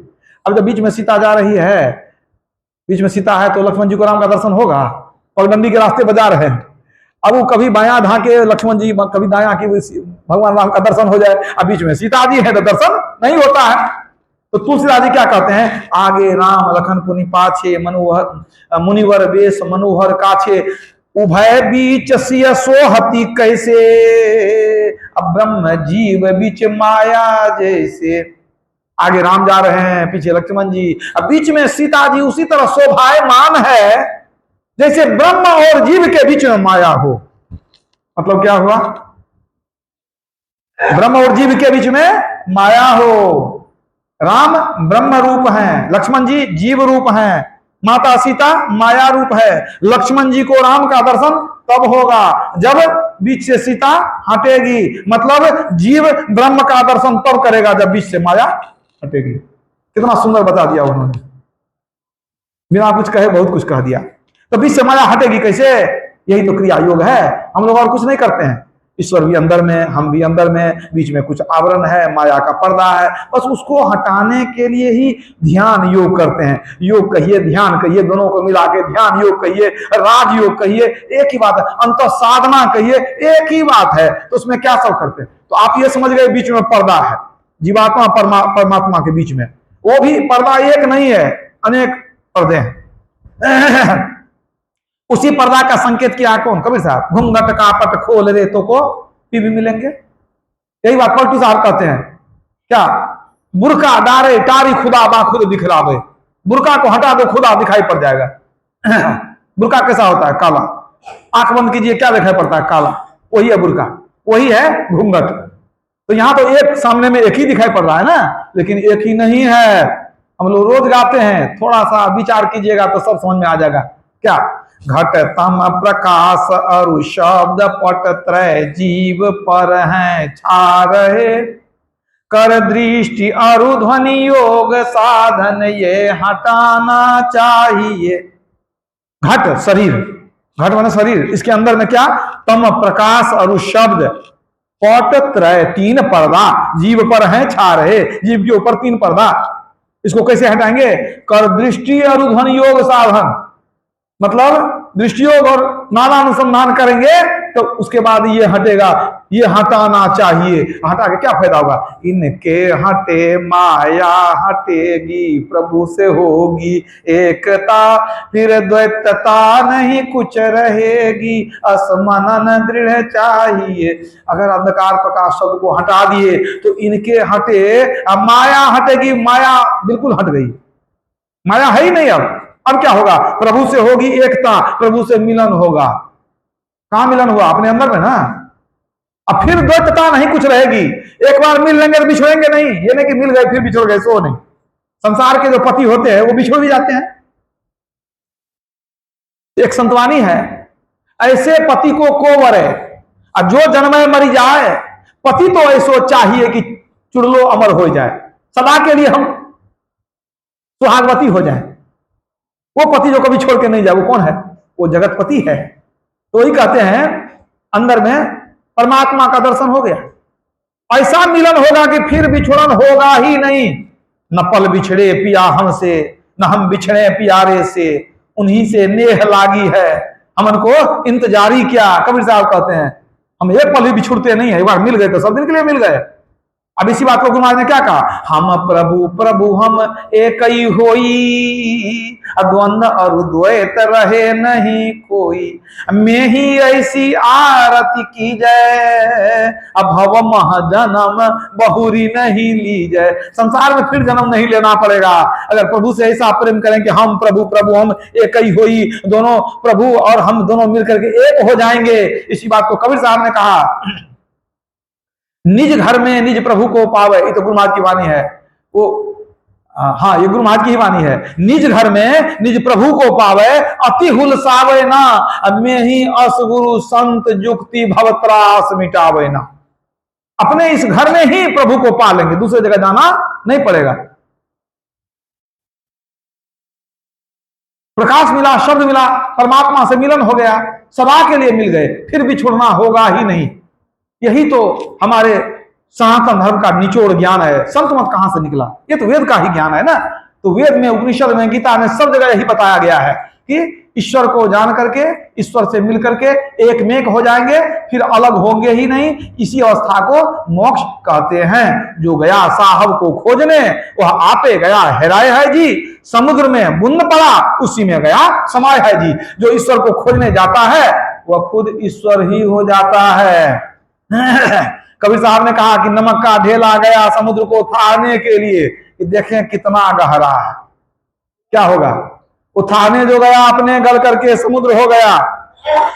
Speaker 1: अब जब बीच में सीता जा रही है, बीच में सीता है, तो लक्ष्मण जी को राम का दर्शन होगा। पगडंडी के रास्ते बजा रहे हैं। अब वो कभी बायां धाके लक्ष्मण जी, कभी दायां की भगवान राम का दर्शन हो जाए। अब बीच में सीता जी है तो दर्शन नहीं होता है। तो तुलसीदास जी क्या कहते हैं? आगे राम लखन पुनि पाछे, मनोहर मुनिवर बेश मनोहर काछे, उभय बीच सिय सोहति कैसे, अब ब्रह्म जीव बीच माया जैसे। आगे राम जा रहे हैं, पीछे लक्ष्मण जी, अब बीच में सीता जी उसी तरह शोभायमान है जैसे ब्रह्म और जीव के बीच में माया हो। मतलब क्या हुआ? ब्रह्म और जीव के बीच में माया हो। राम ब्रह्म रूप हैं, लक्ष्मण जी जीव रूप हैं, माता सीता माया रूप है। लक्ष्मण जी को राम का दर्शन तब होगा जब बीच से सीता हटेगी, मतलब जीव ब्रह्म का दर्शन तब करेगा जब बीच से माया हटेगी। कितना सुंदर बता दिया उन्होंने, बिना कुछ कहे बहुत कुछ कह दिया। तो बीच से माया हटेगी कैसे? यही तो क्रिया योग है। हम लोग और कुछ नहीं करते हैं। ईश्वर भी अंदर में, हम भी अंदर में, बीच में कुछ आवरण है, माया का पर्दा है, बस उसको हटाने के लिए ही ध्यान योग करते हैं। योग कहिए, ध्यान कहिए, दोनों को मिला के ध्यान योग कहिए, राजयोग कहिए, एक ही बात है। अंत साधना कहिए, एक ही बात है। तो उसमें क्या सब करते हैं? तो आप ये समझ गए बीच में पर्दा है, जीवात्मा परमात्मा के बीच में। वो भी पर्दा एक नहीं है, अनेक पर्दे हैं। उसी पर्दा का संकेत किया कौन? कबीर साहब। घूंघट का पट खोल रे तो को पी भी मिलेंगे। यही बात पलटू साहब कहते हैं। क्या? बुरका डारे टारी खुदा बा खुद दिखलावे। बुरका को हटा दो, खुदा दिखाई पड़ जाएगा। बुरका कैसा होता है? काला। आंख बंद कीजिए, क्या दिखाई पड़ता है? काला। वही है बुरका, वही है घूंघट। तो यहां तो एक सामने में एक ही दिखाई पड़ रहा है ना, लेकिन एक ही नहीं है। हम लोग रोज गाते हैं, थोड़ा सा विचार कीजिएगा तो सब समझ में आ जाएगा। क्या? घट तम प्रकाश अरु शब्द पट त्रय जीव पर हैं छा रहे, कर दृष्टि अरु ध्वनि योग साधन ये हटाना चाहिए। घट शरीर, घट माने शरीर, इसके अंदर में क्या? तम प्रकाश अरु शब्द पट त्रय तीन पर्दा जीव पर हैं छा रहे। जीव के ऊपर तीन पर्दा, इसको कैसे हटाएंगे? कर दृष्टि अरु ध्वनि योग साधन, मतलब दृष्टियोग और नाना अनुसंधान करेंगे तो उसके बाद ये हटेगा। ये हटाना चाहिए। हटा के क्या फायदा होगा? इनके हटे माया हटेगी, प्रभु से होगी एकता, फिर द्वैतता नहीं कुछ रहेगी, असमनन दृढ़ चाहिए। अगर अंधकार प्रकाश शब्द को हटा दिए तो इनके हटे, अब माया हटेगी। माया बिल्कुल हट गई, माया है ही नहीं। अब क्या होगा? प्रभु से होगी एकता, प्रभु से मिलन होगा। कहां मिलन हुआ? अपने अंदर में ना। अब फिर द्वैतता नहीं कुछ रहेगी। एक बार मिल लेंगे तो बिछड़ेंगे नहीं। ये नहीं कि मिल गए फिर बिछड़ गए, सो नहीं। संसार के जो पति होते हैं वो बिछड़ भी जाते हैं। एक संतवानी है, ऐसे पति को वरे, और जो जन्म मरी जाए, पति तो ऐसो चाहिए कि चुड़लो अमर हो जाए, सदा के लिए हम सुहागवती हो जाए। वो पति जो कभी छोड़ के नहीं जाए, वो कौन है? वो जगत पति है। तो वही कहते हैं अंदर में परमात्मा का दर्शन हो गया, ऐसा मिलन होगा कि फिर बिछड़न होगा ही नहीं। न पल बिछड़े पिया हमसे, न हम बिछड़े प्यारे से, उन्हीं से नेह लागी है, हमन को इंतजारी क्या। कबीर साहब कहते हैं हम एक पल भी बिछुड़ते नहीं है, एक बार मिल गए तो सब दिन के लिए मिल गए। अब इसी बात को गुरु महाराज ने क्या कहा? हम प्रभु प्रभु हम एक ही होई, द्वंद्व और द्वैत रहे नहीं कोई, मैं ही ऐसी आरती की जय, अब भव मह जन्म बहुरी नहीं ली जय। संसार में फिर जन्म नहीं लेना पड़ेगा अगर प्रभु से ऐसा प्रेम करें कि हम प्रभु प्रभु हम एक ही होई, दोनों प्रभु और हम दोनों मिलकर के एक हो जाएंगे। इसी बात को कबीर साहब ने कहा, निज घर में निज प्रभु को पावे। ये तो गुरु महाराज की वाणी है। वो हाँ, ये गुरु महाराज की ही वाणी है। निज घर में निज प्रभु को पावे, अति हुलसावे ना, मैं ही अस गुरु संत जुक्ति भवत्रास मिटावे ना। अपने इस घर में ही प्रभु को पा लेंगे, दूसरे जगह जाना नहीं पड़ेगा। प्रकाश मिला, शब्द मिला, परमात्मा से मिलन हो गया, सदा के लिए मिल गए, फिर बिछुड़ना होगा ही नहीं। यही तो हमारे सनातन धर्म का निचोड़ ज्ञान है। संत मत कहां से निकला? ये तो वेद का ही ज्ञान है ना। तो वेद में, उपनिषद में, गीता में, सब जगह यही बताया गया है कि ईश्वर को जान करके, ईश्वर से मिल करके एक मेक हो जाएंगे, फिर अलग होंगे ही नहीं। इसी अवस्था को मोक्ष कहते हैं। जो गया साहब को खोजने, वह आपे गया हेराए है जी, समुद्र में बुंद पड़ा उसी में गया समाये है जी। जो ईश्वर को खोजने जाता है वह खुद ईश्वर ही हो जाता है। कबीर साहब ने कहा कि नमक का ढेल आ गया समुद्र को थारने के लिए, कि देखें कितना गहरा है। क्या होगा? वो थारने जो गया अपने गल करके समुद्र हो गया।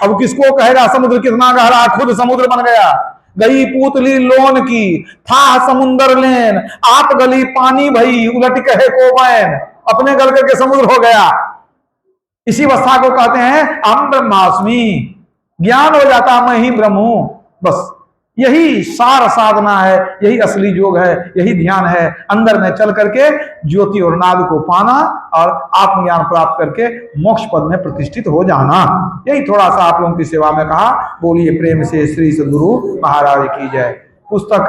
Speaker 1: अब किसको कहेगा समुद्र कितना गहरा? खुद समुद्र बन गया। गई पूतली लोन की, था समुंदर लेन, आप गली पानी भई, उलट कहे को बैन। अपने गल करके समुद्र हो गया। इसी अवस्था को कहते हैं अहम ब्रह्मास्मि। ज्ञान हो जाता मैं ही ब्रह्म हूं। बस यही सार साधना है, यही असली योग है, यही ध्यान है, अंदर में चल करके ज्योति और नाद को पाना और आत्मज्ञान प्राप्त करके मोक्ष पद में प्रतिष्ठित हो जाना। यही थोड़ा सा आप लोगों की सेवा में कहा। बोलिए प्रेम से श्री सद्गुरु महाराज की जय। पुस्तक का